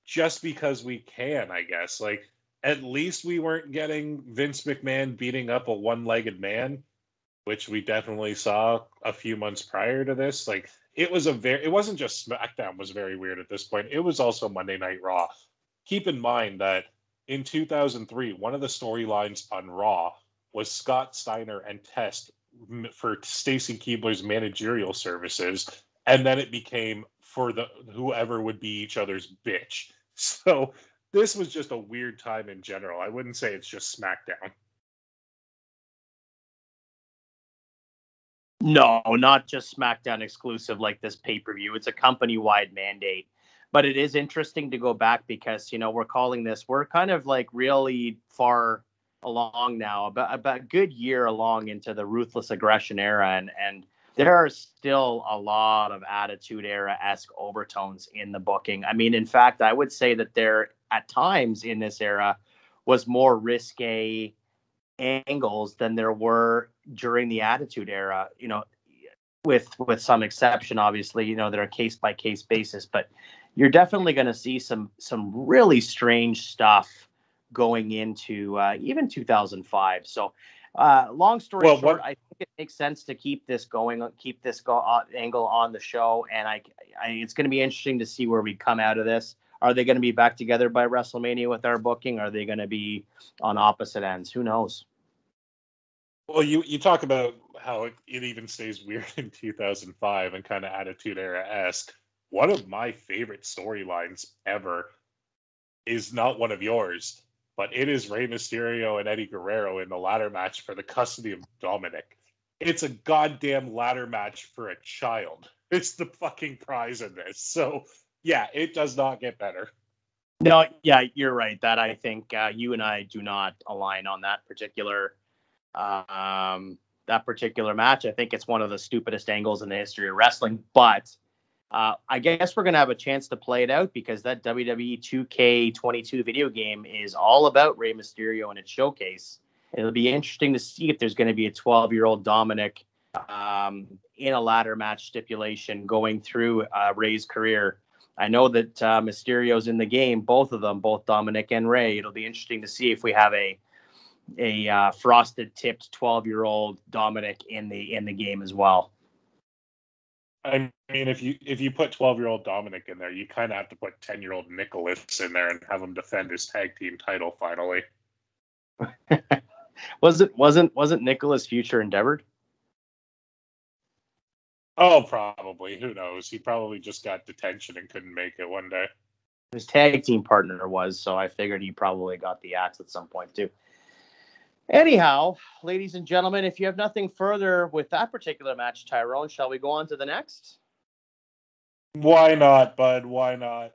Speaker 1: just because we can, I guess. Like, at least we weren't getting Vince McMahon beating up a one-legged man, which we definitely saw a few months prior to this. Like, it wasn't just SmackDown was very weird at this point. It was also Monday Night Raw. Keep in mind that in 2003, one of the storylines on Raw was Scott Steiner and Test for Stacy Keibler's managerial services, and then it became for the whoever would be each other's bitch. So this was just a weird time in general. I wouldn't say it's just SmackDown.
Speaker 2: No, not just SmackDown exclusive like this pay-per-view. It's a company-wide mandate. But it is interesting to go back because, we're kind of like really far along now, about a good year along into the ruthless aggression era. And there are still a lot of attitude era-esque overtones in the booking. I mean, in fact, I would say that there at times in this era was more risque angles than there were during the Attitude Era. With some exception, obviously, they're a case by case basis, but you're definitely going to see some really strange stuff going into even 2005. So, long story short, I think it makes sense to keep this angle on the show, and it's going to be interesting to see where we come out of this. Are they going to be back together by WrestleMania with our booking? Are they going to be on opposite ends? Who knows?
Speaker 1: Well, you talk about how it even stays weird in 2005 and kind of Attitude Era-esque. One of my favorite storylines ever is not one of yours, but it is Rey Mysterio and Eddie Guerrero in the ladder match for the custody of Dominic. It's a goddamn ladder match for a child. It's the fucking prize in this. So, yeah, it does not get better.
Speaker 2: No, yeah, you're right. That I think you and I do not align on that particular match. I think it's one of the stupidest angles in the history of wrestling. But I guess we're gonna have a chance to play it out because that WWE 2K22 video game is all about Rey Mysterio and its showcase. It'll be interesting to see if there's going to be a 12-year-old Dominic in a ladder match stipulation going through Rey's career. I know that Mysterio's in the game, both of them, both Dominic and Rey. It'll be interesting to see if we have a frosted tipped 12-year-old Dominic in the game as well.
Speaker 1: I mean, if you put 12-year-old Dominic in there, you kind of have to put 10-year-old Nicholas in there and have him defend his tag team title finally.
Speaker 2: Wasn't Nicholas future endeavored?
Speaker 1: Oh, probably. Who knows? He probably just got detention and couldn't make it one day.
Speaker 2: His tag team partner was, so I figured he probably got the axe at some point too. Anyhow, ladies and gentlemen, if you have nothing further with that particular match, Tyrone, shall we go on to the next?
Speaker 1: Why not, bud? Why not?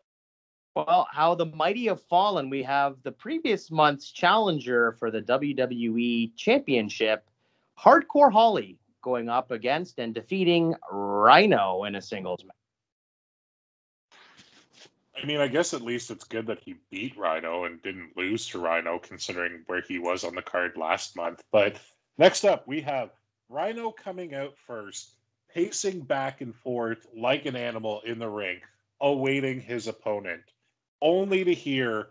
Speaker 2: Well, how the mighty have fallen. We have the previous month's challenger for the WWE Championship, Hardcore Holly, going up against and defeating Rhino in a singles match.
Speaker 1: I mean, I guess at least it's good that he beat Rhino and didn't lose to Rhino, considering where he was on the card last month. But next up, we have Rhino coming out first, pacing back and forth like an animal in the ring, awaiting his opponent, only to hear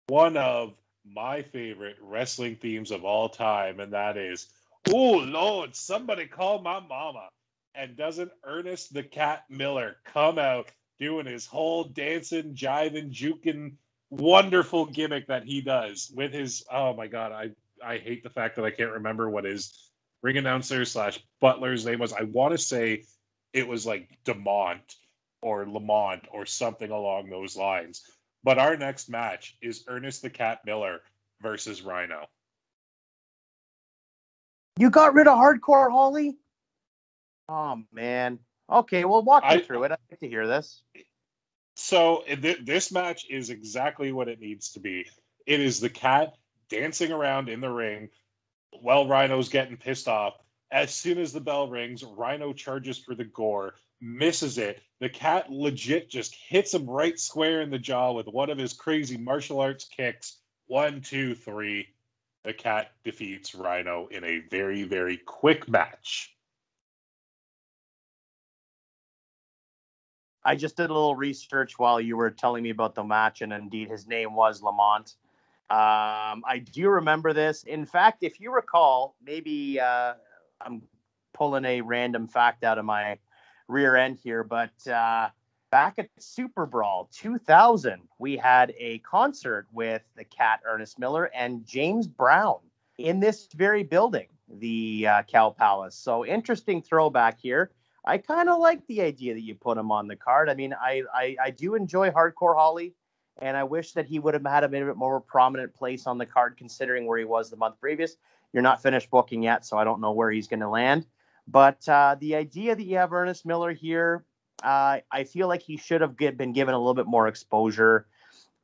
Speaker 1: one of my favorite wrestling themes of all time, and that is, "Oh, Lord, somebody call my mama." And doesn't Ernest the Cat Miller come out doing his whole dancing, jiving, juking, wonderful gimmick that he does with his, oh my God, I hate the fact that I can't remember what his ring announcer / butler's name was. I want to say it was like Demont or Lamont or something along those lines. But our next match is Ernest the Cat Miller versus Rhino.
Speaker 2: You got rid of Hardcore Holly? Oh, man. Okay, well, walk me through it. I'd like to hear this.
Speaker 1: So this match is exactly what it needs to be. It is the Cat dancing around in the ring while Rhino's getting pissed off. As soon as the bell rings, Rhino charges for the gore, misses it. The Cat legit just hits him right square in the jaw with one of his crazy martial arts kicks. 1, 2, 3. The Cat defeats Rhino in a very, very quick match.
Speaker 2: I just did a little research while you were telling me about the match, and indeed his name was Lamont. I do remember this. In fact, if you recall, maybe I'm pulling a random fact out of my rear end here, but back at Super Brawl 2000, we had a concert with the Cat Ernest Miller and James Brown in this very building, the Cow Palace. So interesting throwback here. I kind of like the idea that you put him on the card. I mean, I do enjoy Hardcore Holly, and I wish that he would have had a bit more prominent place on the card considering where he was the month previous. You're not finished booking yet, so I don't know where he's going to land. But the idea that you have Ernest Miller here, I feel like he should have been given a little bit more exposure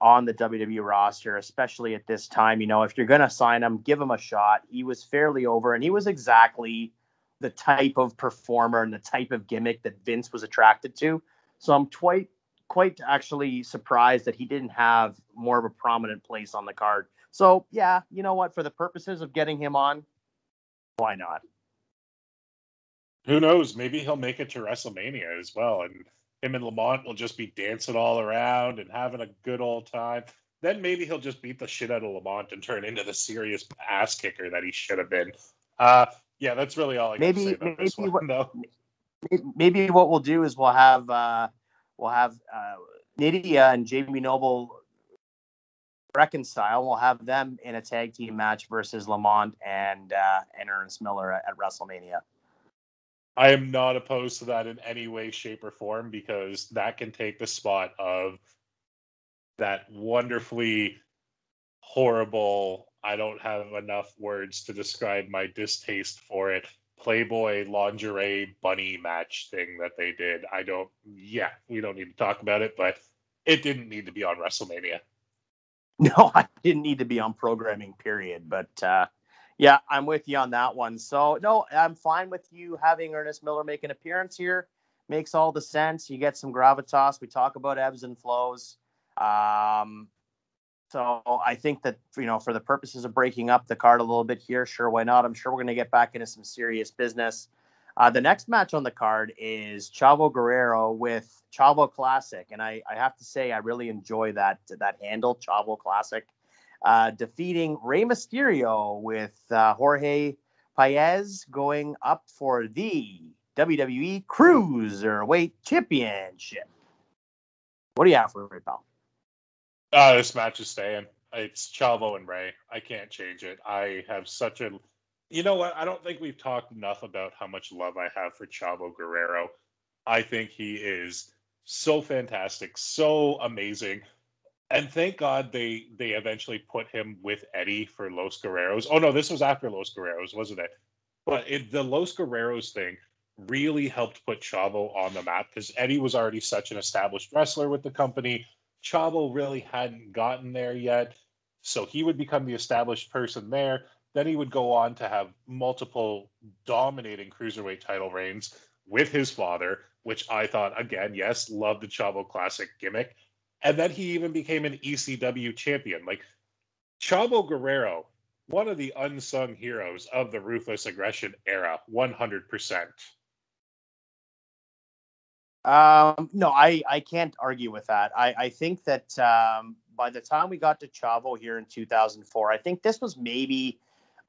Speaker 2: on the WWE roster, especially at this time. You know, if you're going to sign him, give him a shot. He was fairly over, and he was exactly the type of performer and the type of gimmick that Vince was attracted to. So I'm quite actually surprised that he didn't have more of a prominent place on the card. So yeah, you know what? For the purposes of getting him on, why not?
Speaker 1: Who knows? Maybe he'll make it to WrestleMania as well, and him and Lamont will just be dancing all around and having a good old time. Then maybe he'll just beat the shit out of Lamont and turn into the serious ass kicker that he should have been. Yeah, that's really all I got to say about this one, though.
Speaker 2: Maybe what we'll do is we'll have Nydia and Jamie Noble reconcile. We'll have them in a tag team match versus Lamont and Ernest Miller at WrestleMania.
Speaker 1: I am not opposed to that in any way, shape, or form, because that can take the spot of that wonderfully horrible, I don't have enough words to describe my distaste for it, Playboy lingerie bunny match thing that they did. We don't need to talk about it, but it didn't need to be on WrestleMania.
Speaker 2: No, I didn't need to be on programming, period. But yeah, I'm with you on that one. So no, I'm fine with you having Ernest Miller make an appearance here. Makes all the sense. You get some gravitas. We talk about ebbs and flows. So I think that, you know, for the purposes of breaking up the card a little bit here, sure, why not? I'm sure we're going to get back into some serious business. The next match on the card is Chavo Guerrero with Chavo Classic. And I have to say, I really enjoy that handle, Chavo Classic, defeating Rey Mysterio with Jorge Paez going up for the WWE Cruiserweight Championship. What do you have for me, pal?
Speaker 1: This match is staying. It's Chavo and Rey. I can't change it. I have such a You know what? I don't think we've talked enough about how much love I have for Chavo Guerrero. I think he is so fantastic, so amazing. And thank God they eventually put him with Eddie for Los Guerreros. Oh no, this was after Los Guerreros, wasn't it? But the Los Guerreros thing really helped put Chavo on the map because Eddie was already such an established wrestler with the company. Chavo really hadn't gotten there yet. So he would become the established person there. Then he would go on to have multiple dominating cruiserweight title reigns with his father, which I thought, again, yes, love the Chavo Classic gimmick. And then he even became an ECW champion. Like Chavo Guerrero, one of the unsung heroes of the Ruthless Aggression era, 100%.
Speaker 2: No, I can't argue with that. I think that by the time we got to Chavo here in 2004, I think this was maybe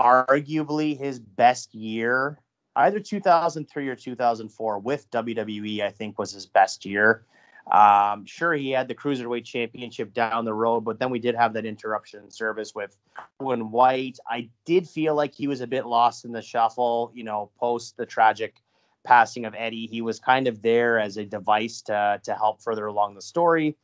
Speaker 2: arguably his best year. Either 2003 or 2004 with WWE, I think was his best year. Sure, he had the Cruiserweight Championship down the road, but then we did have that interruption in service with Owen White. I did feel like he was a bit lost in the shuffle, post the tragic passing of Eddie. He was kind of there as a device to help further along the story,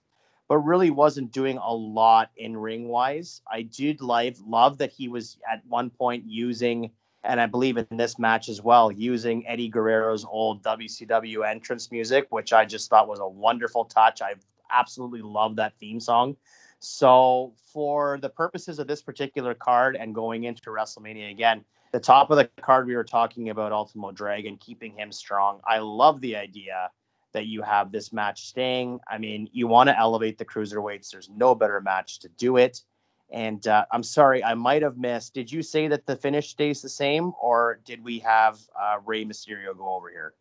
Speaker 2: but really wasn't doing a lot in ring wise. I did love that he was at one point using, and I believe in this match as well, using Eddie Guerrero's old WCW entrance music, which I just thought was a wonderful touch. I absolutely love that theme song. So for the purposes of this particular card and going into WrestleMania again, the top of the card, we were talking about Ultimo Dragon, keeping him strong. I love the idea that you have this match staying. I mean, you want to elevate the cruiserweights. There's no better match to do it. And I'm sorry, I might have missed. Did you say that the finish stays the same, or did we have Rey Mysterio go over here?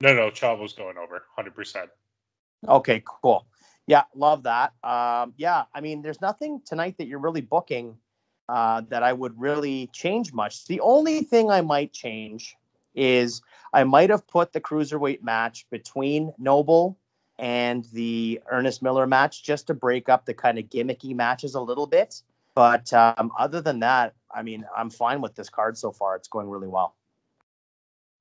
Speaker 1: No, Chavo's going over 100%.
Speaker 2: Okay, cool. Yeah, love that. Yeah, I mean, there's nothing tonight that you're really booking that I would really change much. The only thing I might change is I might have put the cruiserweight match between Noble and the Ernest Miller match just to break up the kind of gimmicky matches a little bit. But other than that, I mean, I'm fine with this card so far. It's going really well.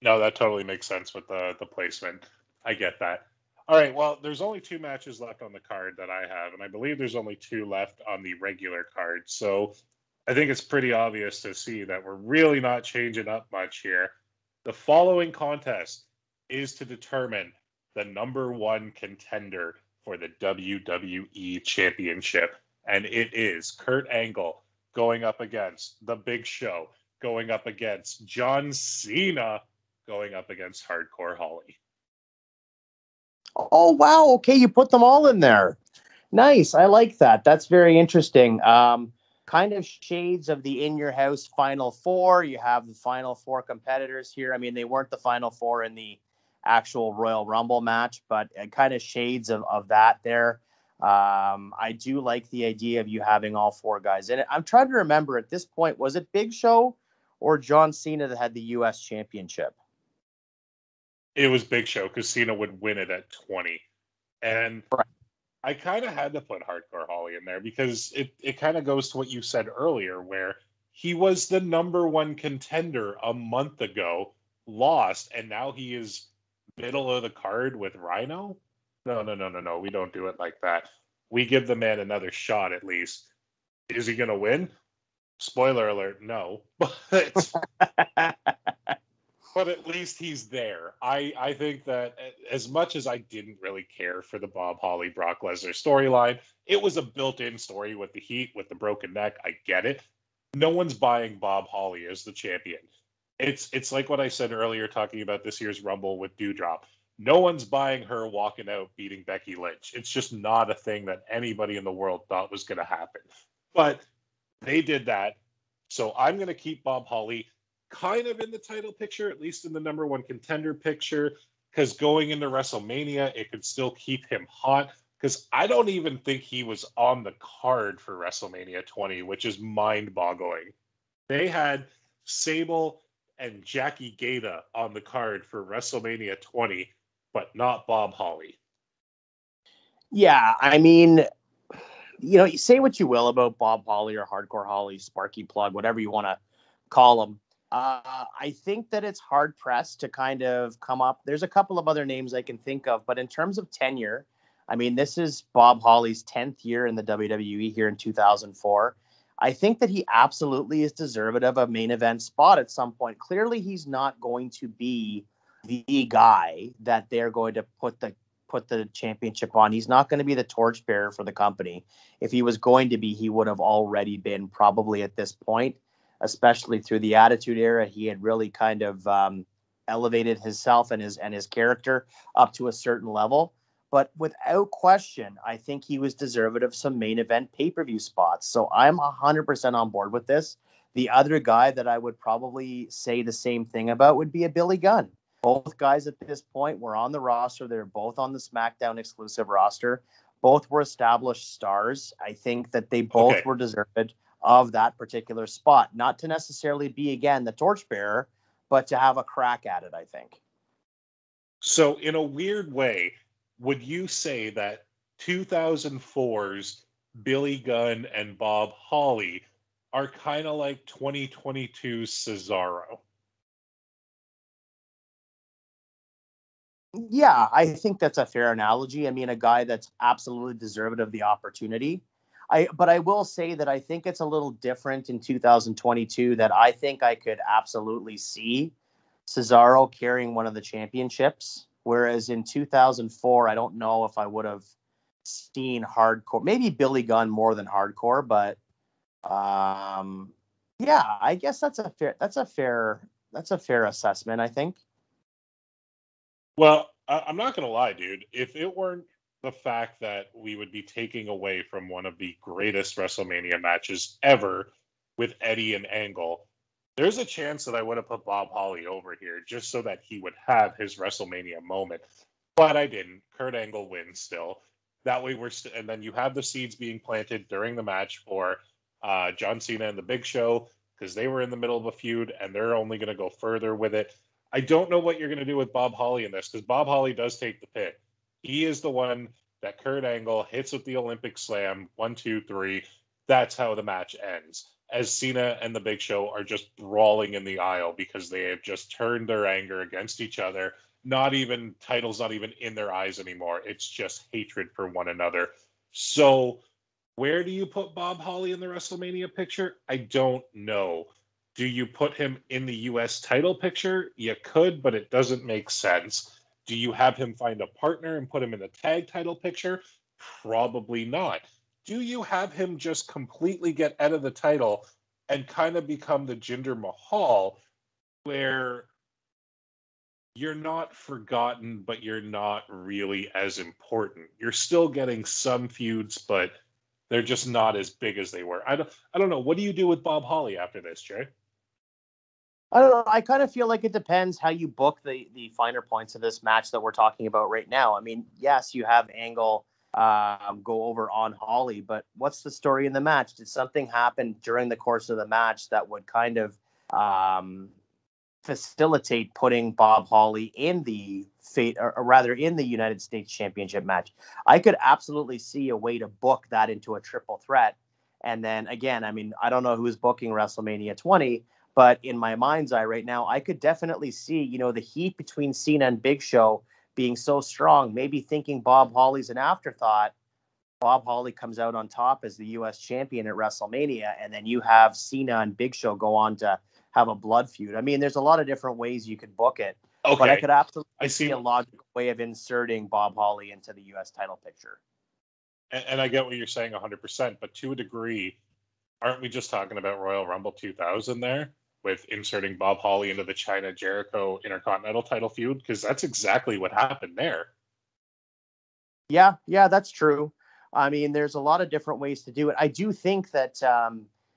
Speaker 1: No, that totally makes sense with the placement. I get that. All right, well, there's only 2 matches left on the card that I have, and I believe there's only 2 left on the regular card. So I think it's pretty obvious to see that we're really not changing up much here. The following contest is to determine the number 1 contender for the WWE Championship, and it is Kurt Angle going up against The Big Show, going up against John Cena, going up against Hardcore Holly.
Speaker 2: Oh, wow. Okay, you put them all in there. Nice. I like that. That's very interesting. Kind of shades of the In Your House Final Four. You have the Final Four competitors here. I mean, they weren't the Final Four in the actual Royal Rumble match, but kind of shades of that there. I do like the idea of you having all 4 guys in it. I'm trying to remember at this point, was it Big Show or John Cena that had the U.S. Championship?
Speaker 1: It was Big Show because Cena would win it at 20. And
Speaker 2: Right.
Speaker 1: I kind of had to put Hardcore Holly in there because it kind of goes to what you said earlier, where he was the number 1 contender a month ago, lost, and now he is middle of the card with Rhino. No. We don't do it like that. We give the man another shot at least. Is he going to win? Spoiler alert, no. But at least he's there. I think that as much as I didn't really care for the Bob Holly Brock Lesnar storyline, it was a built-in story with the heat, with the broken neck. I get it. No one's buying Bob Holly as the champion. It's like what I said earlier talking about this year's Rumble with Dewdrop. No one's buying her walking out beating Becky Lynch. It's just not a thing that anybody in the world thought was going to happen. But they did that. So I'm going to keep Bob Holly kind of in the title picture, at least in the number 1 contender picture, because going into WrestleMania, it could still keep him hot. Because I don't even think he was on the card for WrestleMania 20, which is mind-boggling. They had Sable and Jackie Gata on the card for WrestleMania 20, but not Bob Holly.
Speaker 2: Yeah, I mean, you say what you will about Bob Holly or Hardcore Holly, Sparky Plug, whatever you want to call him. I think that it's hard pressed to kind of come up. There's a couple of other names I can think of, but in terms of tenure, I mean, this is Bob Holly's 10th year in the WWE here in 2004. I think that he absolutely is deserving of a main event spot at some point. Clearly, he's not going to be the guy that they're going to put the championship on. He's not going to be the torchbearer for the company. If he was going to be, he would have already been probably at this point, especially through the Attitude Era. He had really kind of elevated himself and his character up to a certain level. But without question, I think he was deserving of some main event pay-per-view spots. So I'm 100% on board with this. The other guy that I would probably say the same thing about would be a Billy Gunn. Both guys at this point were on the roster. They're both on the SmackDown exclusive roster. Both were established stars. I think that they both were deserved of that particular spot. Not to necessarily be, again, the torchbearer, but to have a crack at it, I think.
Speaker 1: So in a weird way, would you say that 2004's Billy Gunn and Bob Holly are kind of like 2022's Cesaro?
Speaker 2: Yeah, I think that's a fair analogy. I mean, a guy that's absolutely deserved of the opportunity. But I will say that I think it's a little different in 2022, that I think I could absolutely see Cesaro carrying one of the championships. Whereas in 2004, I don't know if I would have seen Hardcore, maybe Billy Gunn more than Hardcore, but yeah, I guess that's a fair assessment, I think.
Speaker 1: Well, I'm not going to lie, dude. If it weren't the fact that we would be taking away from one of the greatest WrestleMania matches ever with Eddie and Angle, there's a chance that I would have put Bob Holly over here just so that he would have his WrestleMania moment. But I didn't. Kurt Angle wins still. That way and then you have the seeds being planted during the match for John Cena and the Big Show, because they were in the middle of a feud and they're only going to go further with it. I don't know what you're going to do with Bob Holly in this, because Bob Holly does take the pit. He is the one that Kurt Angle hits with the Olympic Slam, 1, 2, 3. That's how the match ends, as Cena and the Big Show are just brawling in the aisle because they have just turned their anger against each other. Titles not even in their eyes anymore. It's just hatred for one another. So where do you put Bob Holly in the WrestleMania picture? I don't know. Do you put him in the U.S. title picture? You could, but it doesn't make sense. Do you have him find a partner and put him in the tag title picture? Probably not. Do you have him just completely get out of the title and kind of become the Jinder Mahal, where you're not forgotten, but you're not really as important? You're still getting some feuds, but they're just not as big as they were. I don't know. What do you do with Bob Holly after this, Jay?
Speaker 2: I don't know. I kind of feel like it depends how you book the finer points of this match that we're talking about right now. I mean, yes, you have Angle go over on Holly, but what's the story in the match? Did something happen during the course of the match that would kind of facilitate putting Bob Holly in the in the United States Championship match? I could absolutely see a way to book that into a triple threat. And then again, I mean, I don't know who's booking WrestleMania 20, but in my mind's eye right now, I could definitely see, the heat between Cena and Big Show being so strong, maybe thinking Bob Holly's an afterthought. Bob Holly comes out on top as the U.S. champion at WrestleMania, and then you have Cena and Big Show go on to have a blood feud. I mean, there's a lot of different ways you could book it, but I could absolutely see a logical way of inserting Bob Holly into the U.S. title picture.
Speaker 1: And I get what you're saying 100%, but to a degree, aren't we just talking about Royal Rumble 2000 there, with inserting Bob Holly into the China Jericho Intercontinental title feud? Because that's exactly what happened there.
Speaker 2: Yeah, that's true. I mean, there's a lot of different ways to do it. I do think that,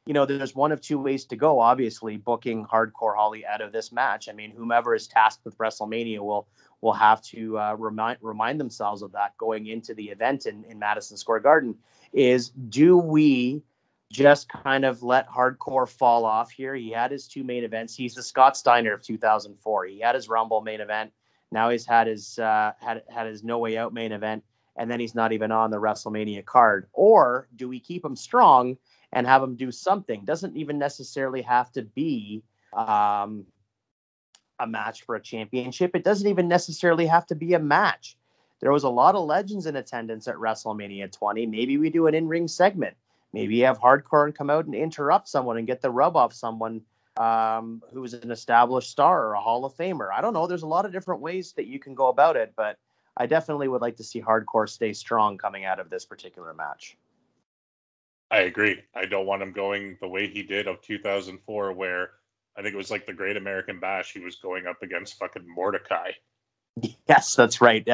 Speaker 2: there's one of two ways to go, obviously, booking Hardcore Holly out of this match. I mean, whomever is tasked with WrestleMania will have to remind themselves of that going into the event in Madison Square Garden. Is, do we just kind of let Hardcore fall off here? He had his two main events. He's the Scott Steiner of 2004. He had his Rumble main event. Now he's had his No Way Out main event, and then he's not even on the WrestleMania card. Or do we keep him strong and have him do something? Doesn't even necessarily have to be a match for a championship. It doesn't even necessarily have to be a match. There was a lot of legends in attendance at WrestleMania 20. Maybe we do an in-ring segment. Maybe you have Hardcore come out and interrupt someone and get the rub off someone who is an established star or a Hall of Famer. I don't know. There's a lot of different ways that you can go about it, but I definitely would like to see Hardcore stay strong coming out of this particular match.
Speaker 1: I agree. I don't want him going the way he did of 2004, where I think it was like the Great American Bash. He was going up against fucking Mordecai.
Speaker 2: Yes, that's right.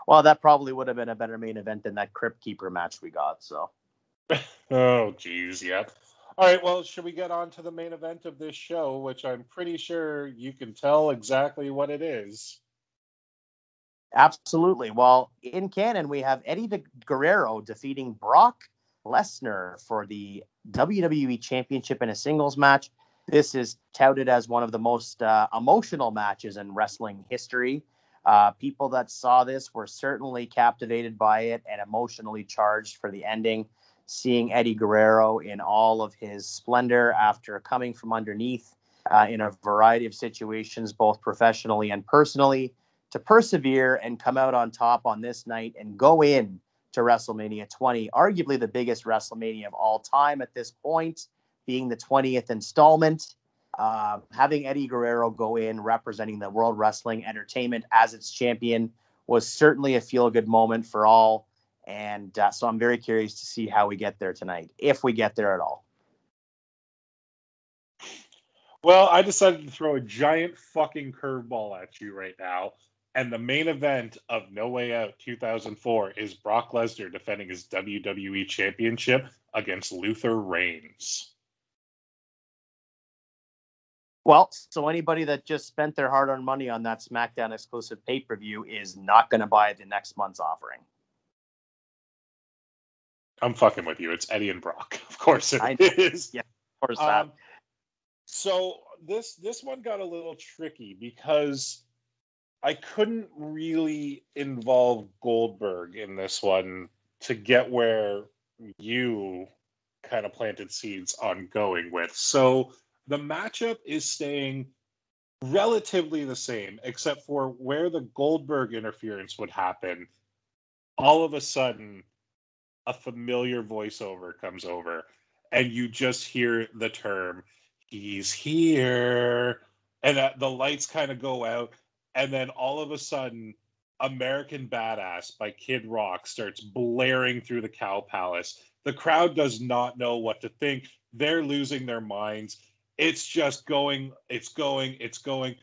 Speaker 2: Well, that probably would have been a better main event than that Crypt Keeper match we got. So.
Speaker 1: Oh, geez, yeah. All right, well, should we get on to the main event of this show, which I'm pretty sure you can tell exactly what it is.
Speaker 2: Absolutely. Well, in canon, we have Eddie Guerrero defeating Brock Lesnar for the WWE Championship in a singles match. This is touted as one of the most emotional matches in wrestling history. People that saw this were certainly captivated by it and emotionally charged for the ending. Seeing Eddie Guerrero in all of his splendor after coming from underneath in a variety of situations, both professionally and personally, to persevere and come out on top on this night and go in to WrestleMania 20, arguably the biggest WrestleMania of all time at this point, being the 20th installment. Having Eddie Guerrero go in representing the World Wrestling Entertainment as its champion was certainly a feel-good moment for all. And so I'm very curious to see how we get there tonight, if we get there at all.
Speaker 1: Well, I decided to throw a giant fucking curveball at you right now. And the main event of No Way Out 2004 is Brock Lesnar defending his WWE Championship against Luther Reigns.
Speaker 2: Well, so anybody that just spent their hard-earned money on that SmackDown exclusive pay-per-view is not going to buy the next month's offering.
Speaker 1: I'm fucking with you. It's Eddie and Brock. Of course it is.
Speaker 2: Yeah, of course that.
Speaker 1: So this one got a little tricky because I couldn't really involve Goldberg in this one to get where you kind of planted seeds on going with. So the matchup is staying relatively the same, except for where the Goldberg interference would happen. All of a sudden, a familiar voiceover comes over, and you just hear the term, "He's here," and the lights kind of go out, and then all of a sudden, American Badass by Kid Rock starts blaring through the Cow Palace. The crowd does not know what to think. They're losing their minds. It's just going, it's going, it's going.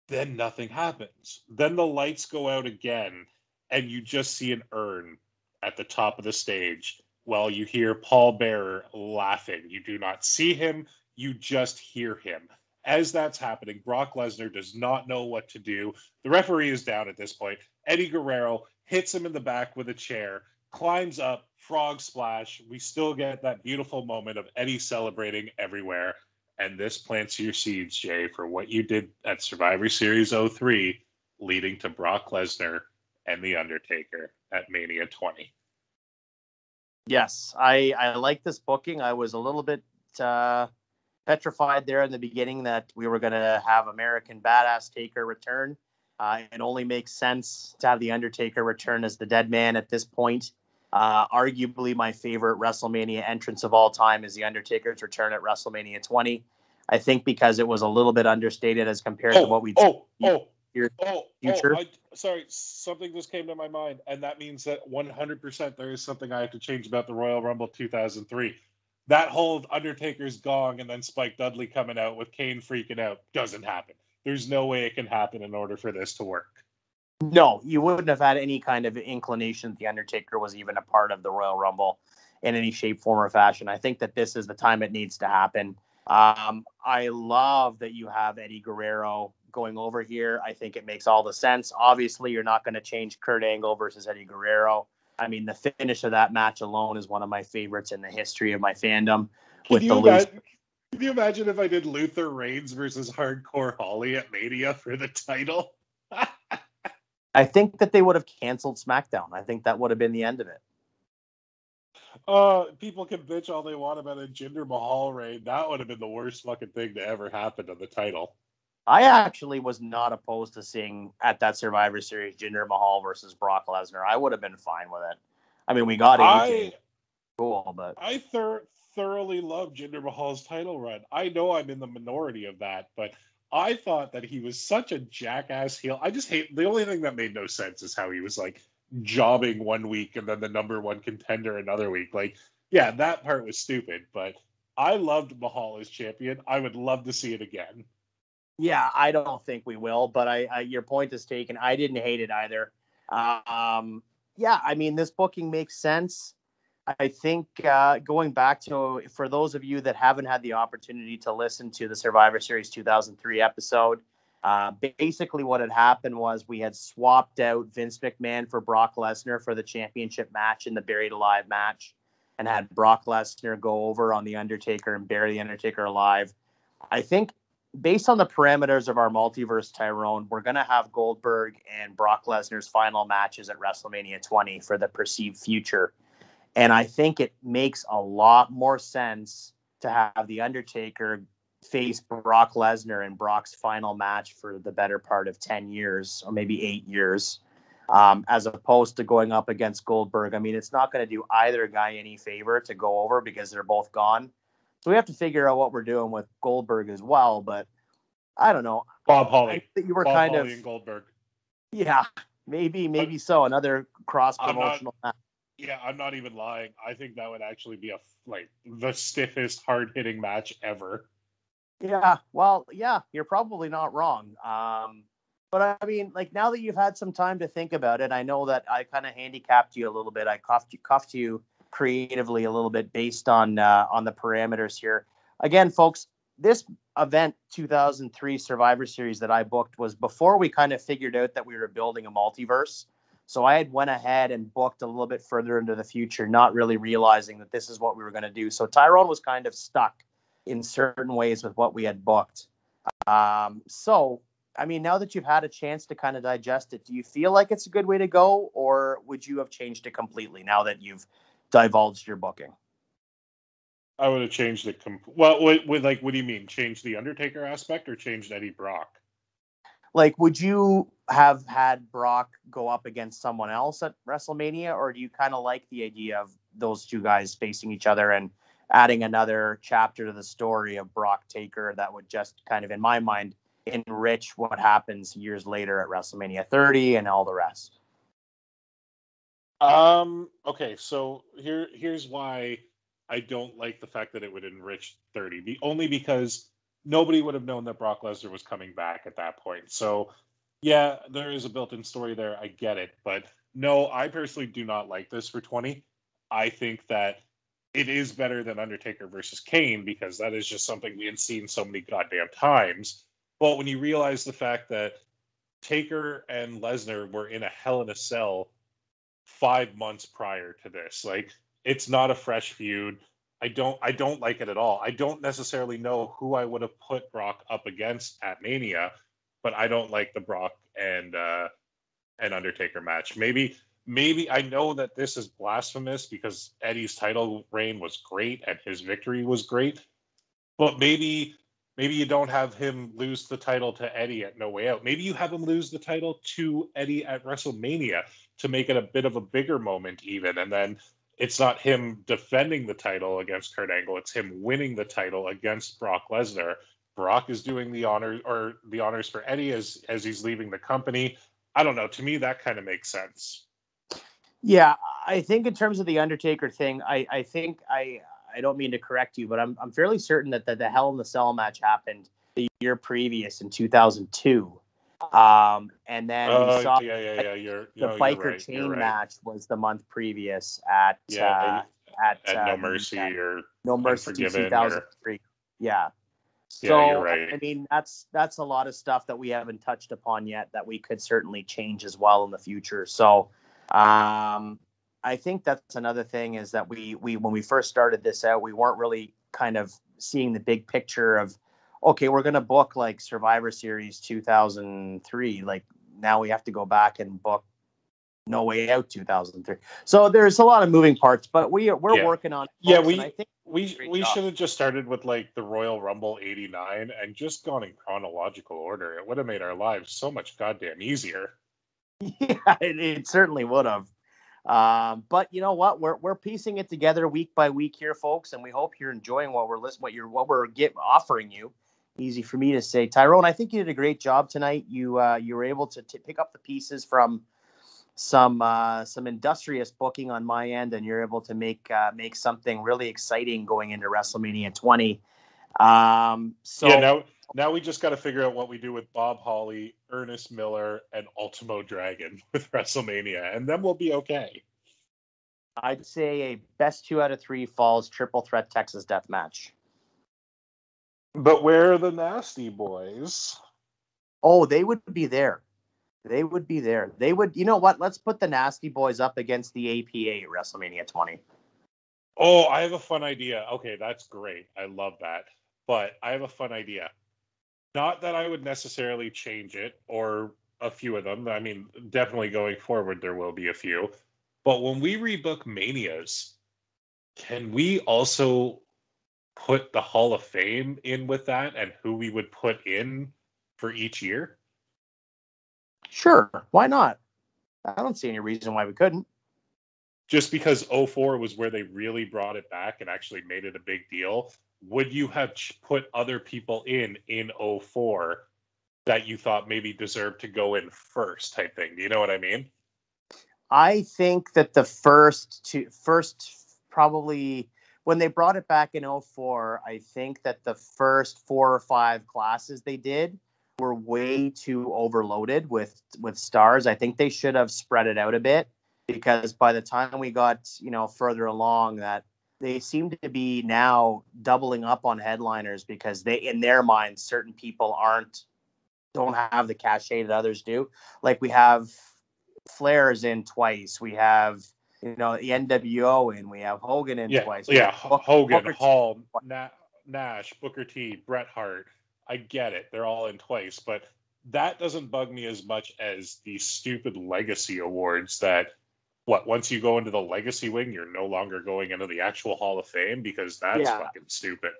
Speaker 1: Then nothing happens. Then the lights go out again, and you just see an urn at the top of the stage while you hear Paul Bearer laughing. You do not see him, you just hear him. As that's happening, Brock Lesnar does not know what to do. The referee is down at this point. Eddie Guerrero hits him in the back with a chair, climbs up, frog splash. We still get that beautiful moment of Eddie celebrating everywhere. And this plants your seeds, Jay, for what you did at Survivor Series 03, leading to Brock Lesnar and The Undertaker at Mania 20.
Speaker 2: Yes, I like this booking. I was a little bit petrified there in the beginning that we were going to have American Badass Taker return. It only makes sense to have The Undertaker return as the dead man at this point. Arguably my favorite WrestleMania entrance of all time is The Undertaker's return at WrestleMania 20. I think because it was a little bit understated as compared to what we future.
Speaker 1: Sorry, something just came to my mind, and that means that 100% there is something I have to change about the Royal Rumble 2003. That whole Undertaker's gong and then Spike Dudley coming out with Kane freaking out doesn't happen. There's no way it can happen in order for this to work.
Speaker 2: No, you wouldn't have had any kind of inclination that The Undertaker was even a part of the Royal Rumble in any shape, form, or fashion. I think that this is the time it needs to happen. I love that you have Eddie Guerrero going over here. I think it makes all the sense. Obviously, you're not going to change Kurt Angle versus Eddie Guerrero. I mean, the finish of that match alone is one of my favorites in the history of my fandom.
Speaker 1: Can you imagine if I did Luther Reigns versus Hardcore Holly at Mania for the title?
Speaker 2: I think that they would have canceled SmackDown. I think that would have been the end of it.
Speaker 1: People can bitch all they want about a Jinder Mahal reign. That would have been the worst fucking thing to ever happen to the title.
Speaker 2: I actually was not opposed to seeing at that Survivor Series Jinder Mahal versus Brock Lesnar. I would have been fine with it. I mean, we got AJ. Cool, but
Speaker 1: I thoroughly love Jinder Mahal's title run. I know I'm in the minority of that, but I thought that he was such a jackass heel. I just hate the only thing that made no sense is how he was like jobbing one week and then the number one contender another week. Like, yeah, that part was stupid, but I loved Mahal as champion. I would love to see it again.
Speaker 2: yeah, I don't think we will. But I your point is taken. I didn't hate it either. Yeah, I mean, this booking makes sense. I think going back to, for those of you that haven't had the opportunity to listen to the Survivor Series 2003 episode, basically what had happened was we had swapped out Vince McMahon for Brock Lesnar for the championship match in the Buried Alive match, and had Brock Lesnar go over on The Undertaker and bury The Undertaker alive. I think based on the parameters of our multiverse, Tyrone, we're going to have Goldberg and Brock Lesnar's final matches at WrestleMania 20 for the perceived future. And I think it makes a lot more sense to have The Undertaker face Brock Lesnar in Brock's final match for the better part of 10 years, or maybe 8 years, as opposed to going up against Goldberg. I mean, it's not going to do either guy any favor to go over because they're both gone. So we have to figure out what we're doing with Goldberg as well. But I don't know.
Speaker 1: Bob Holly.
Speaker 2: I think you were
Speaker 1: Bob
Speaker 2: kind
Speaker 1: Holly
Speaker 2: of,
Speaker 1: and Goldberg.
Speaker 2: yeah, maybe so. Another cross promotional match.
Speaker 1: Yeah, I'm not even lying. I think that would actually be like the stiffest, hard hitting match ever.
Speaker 2: Yeah, well, yeah, you're probably not wrong. But I mean, like, now that you've had some time to think about it, I know that I kind of handicapped you a little bit. I cuffed you creatively a little bit based on the parameters here. Again, folks, this event 2003 Survivor Series that I booked was before we kind of figured out that we were building a multiverse. So I had went ahead and booked a little bit further into the future, not really realizing that this is what we were going to do. So Tyrone was kind of stuck in certain ways with what we had booked. So, I mean, now that you've had a chance to kind of digest it, do you feel like it's a good way to go, or would you have changed it completely now that you've divulged your booking?
Speaker 1: I would have changed it. Well, what do you mean? Change the Undertaker aspect or change Eddie Brock?
Speaker 2: Like, would you have had Brock go up against someone else at WrestleMania, or do you kind of like the idea of those two guys facing each other and adding another chapter to the story of Brock Taker that would just kind of, in my mind, enrich what happens years later at WrestleMania 30 and all the rest?
Speaker 1: Okay, so here's why I don't like the fact that it would enrich 30. Only because nobody would have known that Brock Lesnar was coming back at that point. So, yeah, there is a built-in story there. I get it. But no, I personally do not like this for 20. I think that it is better than Undertaker versus Kane because that is just something we had seen so many goddamn times. But when you realize the fact that Taker and Lesnar were in a Hell in a Cell 5 months prior to this, like, it's not a fresh feud. I don't like it at all. I don't necessarily know who I would have put Brock up against at Mania, but I don't like the Brock and Undertaker match. Maybe I know that this is blasphemous because Eddie's title reign was great and his victory was great, but maybe you don't have him lose the title to Eddie at No Way Out. Maybe you have him lose the title to Eddie at WrestleMania to make it a bit of a bigger moment even, and then it's not him defending the title against Kurt Angle, it's him winning the title against Brock Lesnar. Brock is doing the honors for Eddie as he's leaving the company. I don't know. To me, that kind of makes sense.
Speaker 2: Yeah, I think in terms of the Undertaker thing, I think I don't mean to correct you, but I'm fairly certain that the Hell in the Cell match happened the year previous in 2002. And then we saw
Speaker 1: Yeah.
Speaker 2: the
Speaker 1: You're
Speaker 2: biker
Speaker 1: right. You're
Speaker 2: chain
Speaker 1: right.
Speaker 2: match was the month previous at
Speaker 1: Yeah, at No
Speaker 2: the
Speaker 1: Mercy or
Speaker 2: No Mercy
Speaker 1: Unforgiven or
Speaker 2: 2003. Yeah.
Speaker 1: yeah, you're
Speaker 2: So
Speaker 1: right.
Speaker 2: I mean that's a lot of stuff that we haven't touched upon yet that we could certainly change as well in the future. So I think that's another thing is that we when we first started this out, we weren't really kind of seeing the big picture of, okay, we're going to book like Survivor Series 2003. Like now we have to go back and book No Way Out 2003. So there's a lot of moving parts, but we're
Speaker 1: Yeah.
Speaker 2: working on it,
Speaker 1: Yeah,
Speaker 2: folks, and I think
Speaker 1: we should have just started with like the Royal Rumble '89 and just gone in chronological order. It would have made our lives so much goddamn easier.
Speaker 2: yeah, it certainly would have. But you know what? We're piecing it together week by week here, folks, and we hope you're enjoying what we're offering you. Easy for me to say, Tyrone. I think you did a great job tonight. You were able to pick up the pieces from some industrious booking on my end, and you're able to make something really exciting going into WrestleMania 20.
Speaker 1: Yeah,
Speaker 2: So
Speaker 1: now we just got to figure out what we do with Bob Holly, Ernest Miller, and Ultimo Dragon with WrestleMania, and then we'll be okay.
Speaker 2: I'd say a best 2 out of 3 falls triple threat Texas death match.
Speaker 1: But where are the Nasty Boys?
Speaker 2: Oh, they would be there. They would be there. They would. You know what? Let's put the Nasty Boys up against the APA at WrestleMania 20.
Speaker 1: Oh, I have a fun idea. Okay, that's great. I love that. But I have a fun idea. Not that I would necessarily change it, or a few of them. I mean, definitely going forward, there will be a few. But when we rebook Manias, can we also put the Hall of Fame in with that and who we would put in for each year?
Speaker 2: Sure. Why not? I don't see any reason why we couldn't.
Speaker 1: Just because 04 was where they really brought it back and actually made it a big deal, would you have put other people in 04 that you thought maybe deserved to go in first type thing? Do you know what I mean?
Speaker 2: I think that the first probably when they brought it back in 04, I think that the first 4 or 5 classes they did were way too overloaded with stars. I think they should have spread it out a bit, because by the time we got, further along, that they seem to be now doubling up on headliners because they, in their minds, certain people don't have the cachet that others do. Like we have Flair's in twice. We have, the NWO in. We have Hogan in twice. We have
Speaker 1: Hogan,
Speaker 2: Booker
Speaker 1: Hall, Nash, Booker T, Bret Hart. I get it. They're all in twice, but that doesn't bug me as much as these stupid legacy awards that, once you go into the legacy wing, you're no longer going into the actual Hall of Fame, because that's fucking stupid.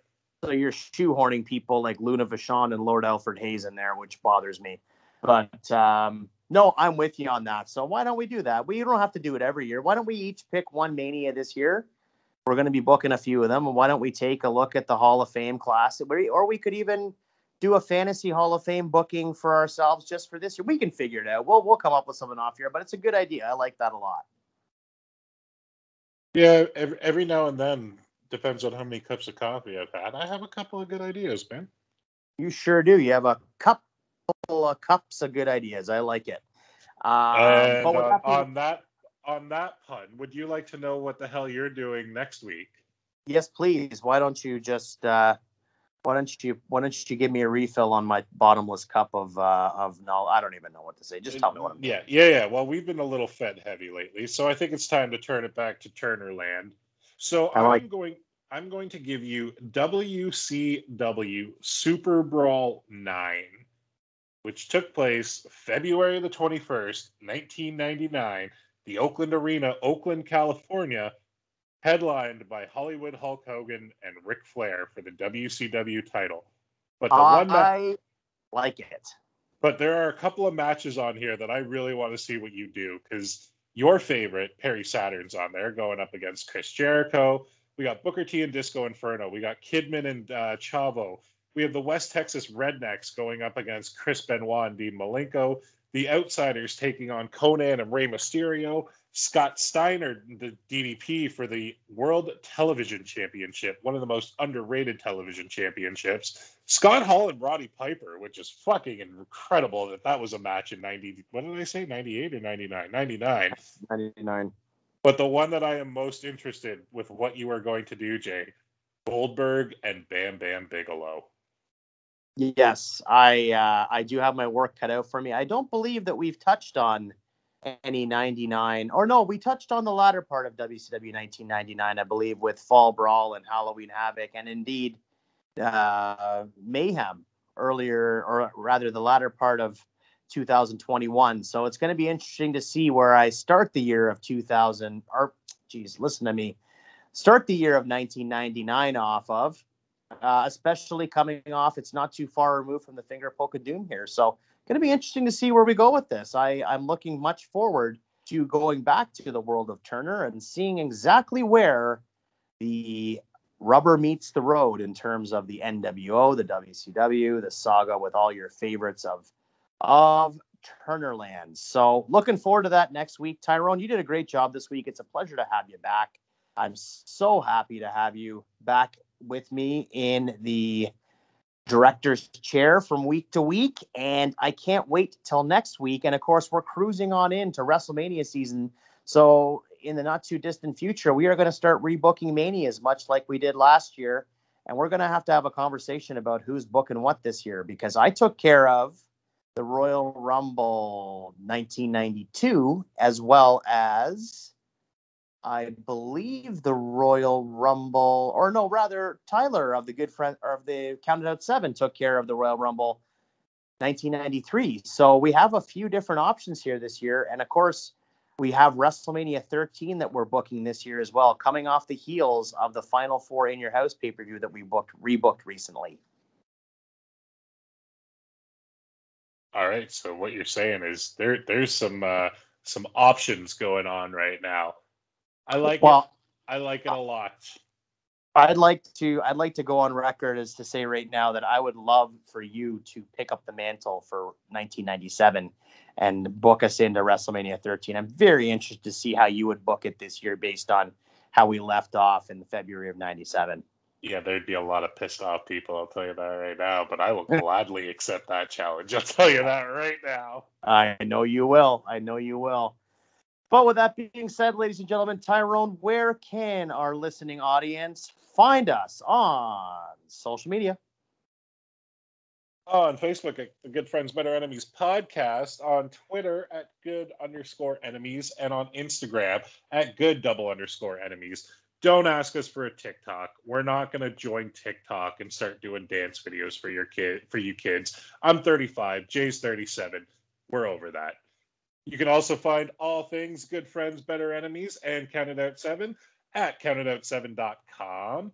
Speaker 2: So you're shoehorning people like Luna Vachon and Lord Alfred Hayes in there, which bothers me. But no, I'm with you on that. So why don't we do that? We don't have to do it every year. Why don't we each pick one Mania this year? We're going to be booking a few of them. And why don't we take a look at the Hall of Fame class? Or we could even do a fantasy Hall of Fame booking for ourselves just for this year. We can figure it out. We'll come up with something off here, but it's a good idea. I like that a lot.
Speaker 1: Yeah, every now and then, depends on how many cups of coffee I've had, I have a couple of good ideas, man.
Speaker 2: You sure do. You have a couple of cups of good ideas. I like it.
Speaker 1: And
Speaker 2: But
Speaker 1: on that pun, would you like to know what the hell you're doing next week?
Speaker 2: Yes, please. Why don't you just why don't you give me a refill on my bottomless cup of no, I don't even know what to say. Just tell me what I'm doing.
Speaker 1: Yeah. Well, we've been a little Fed heavy lately, so I think it's time to turn it back to Turnerland. So I'm going to give you WCW Super Brawl 9, which took place February the 21st, 1999, the Oakland Arena, Oakland, California, headlined by Hollywood Hulk Hogan and Ric Flair for the WCW title. But
Speaker 2: I like it.
Speaker 1: But there are a couple of matches on here that I really want to see what you do, because your favorite, Perry Saturn's on there, going up against Chris Jericho. We got Booker T and Disco Inferno. We got Kidman and Chavo. We have the West Texas Rednecks going up against Chris Benoit and Dean Malenko. The Outsiders taking on Conan and Rey Mysterio. Scott Steiner, the DDP, for the World Television Championship, one of the most underrated television championships. Scott Hall and Roddy Piper, which is fucking incredible that was a match in 90. What did I say? 98 or 99? 99.
Speaker 2: 99.
Speaker 1: But the one that I am most interested with what you are going to do, Jay, Goldberg and Bam Bam Bigelow.
Speaker 2: Yes, I do have my work cut out for me. I don't believe that we've touched on any 99, or no, we touched on the latter part of WCW 1999, I believe, with Fall Brawl and Halloween Havoc, and indeed Mayhem earlier, or rather the latter part of 2021. So it's going to be interesting to see where I start the year of 2000, or listen to me, start the year of 1999 off of, especially coming off. It's not too far removed from the finger poke of doom here. So going to be interesting to see where we go with this. I'm looking much forward to going back to the world of Turner and seeing exactly where the rubber meets the road in terms of the NWO, the WCW, the saga with all your favorites of Turnerland. So looking forward to that next week. Tyrone, you did a great job this week. It's a pleasure to have you back. I'm so happy to have you back with me in the director's chair from week to week, and I can't wait till next week. And of course, we're cruising on into WrestleMania season. So in the not too distant future, we are going to start rebooking Manias, much like we did last year. And we're going to have a conversation about who's booking what this year, because I took care of the Royal Rumble 1992, as well as I believe the Royal Rumble, or no, rather Tyler of the good friend of the Counted Out 7 took care of the Royal Rumble 1993. So we have a few different options here this year. And of course, we have WrestleMania 13 that we're booking this year as well, coming off the heels of the Final Four In Your House pay-per-view that we rebooked recently.
Speaker 1: All right. So what you're saying is there's some options going on right now. I like it. I like it a lot.
Speaker 2: I'd like to go on record as to say right now that I would love for you to pick up the mantle for 1997 and book us into WrestleMania 13. I'm very interested to see how you would book it this year based on how we left off in February of 97.
Speaker 1: Yeah, there'd be a lot of pissed off people, I'll tell you that right now, but I will gladly accept that challenge. I'll tell you that right now.
Speaker 2: I know you will. But with that being said, ladies and gentlemen, Tyrone, where can our listening audience find us on social media?
Speaker 1: On Facebook at the Good Friends Better Enemies podcast, on Twitter at good_enemies, and on Instagram at good_enemies. Don't ask us for a TikTok. We're not going to join TikTok and start doing dance videos for you kids. I'm 35, Jay's 37. We're over that. You can also find all things Good Friends, Better Enemies and Counted Out 7 at countedout7.com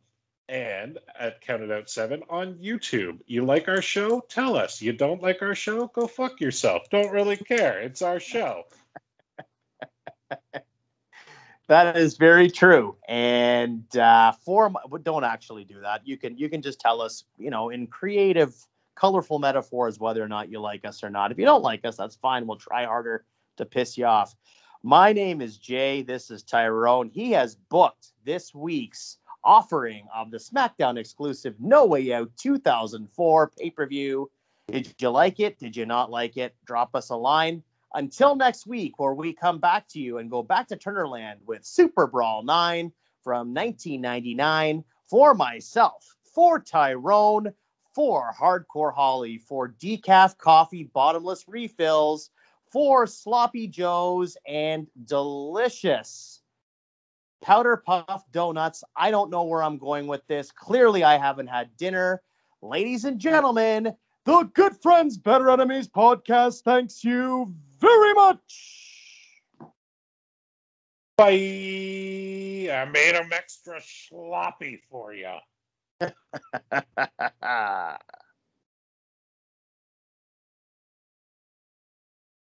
Speaker 1: and at Counted Out 7 on YouTube. You like our show? Tell us. You don't like our show? Go fuck yourself. Don't really care. It's our show.
Speaker 2: That is very true. And don't actually do that. You can just tell us, in creative, colorful metaphors, whether or not you like us or not. If you don't like us, that's fine. We'll try harder to piss you off. My name is Jay. This is Tyrone. He has booked this week's offering of the SmackDown exclusive No Way Out 2004 pay-per-view. Did you like it? Did you not like it? Drop us a line. Until next week, where we come back to you and go back to Turnerland with Super Brawl 9 from 1999. For myself, for Tyrone, for Hardcore Holly, for Decaf Coffee Bottomless Refills, for Sloppy Joes, and delicious Powder Puff Donuts. I don't know where I'm going with this. Clearly, I haven't had dinner. Ladies and gentlemen, the Good Friends, Better Enemies podcast thanks you very much.
Speaker 1: Bye. I made them extra sloppy for you.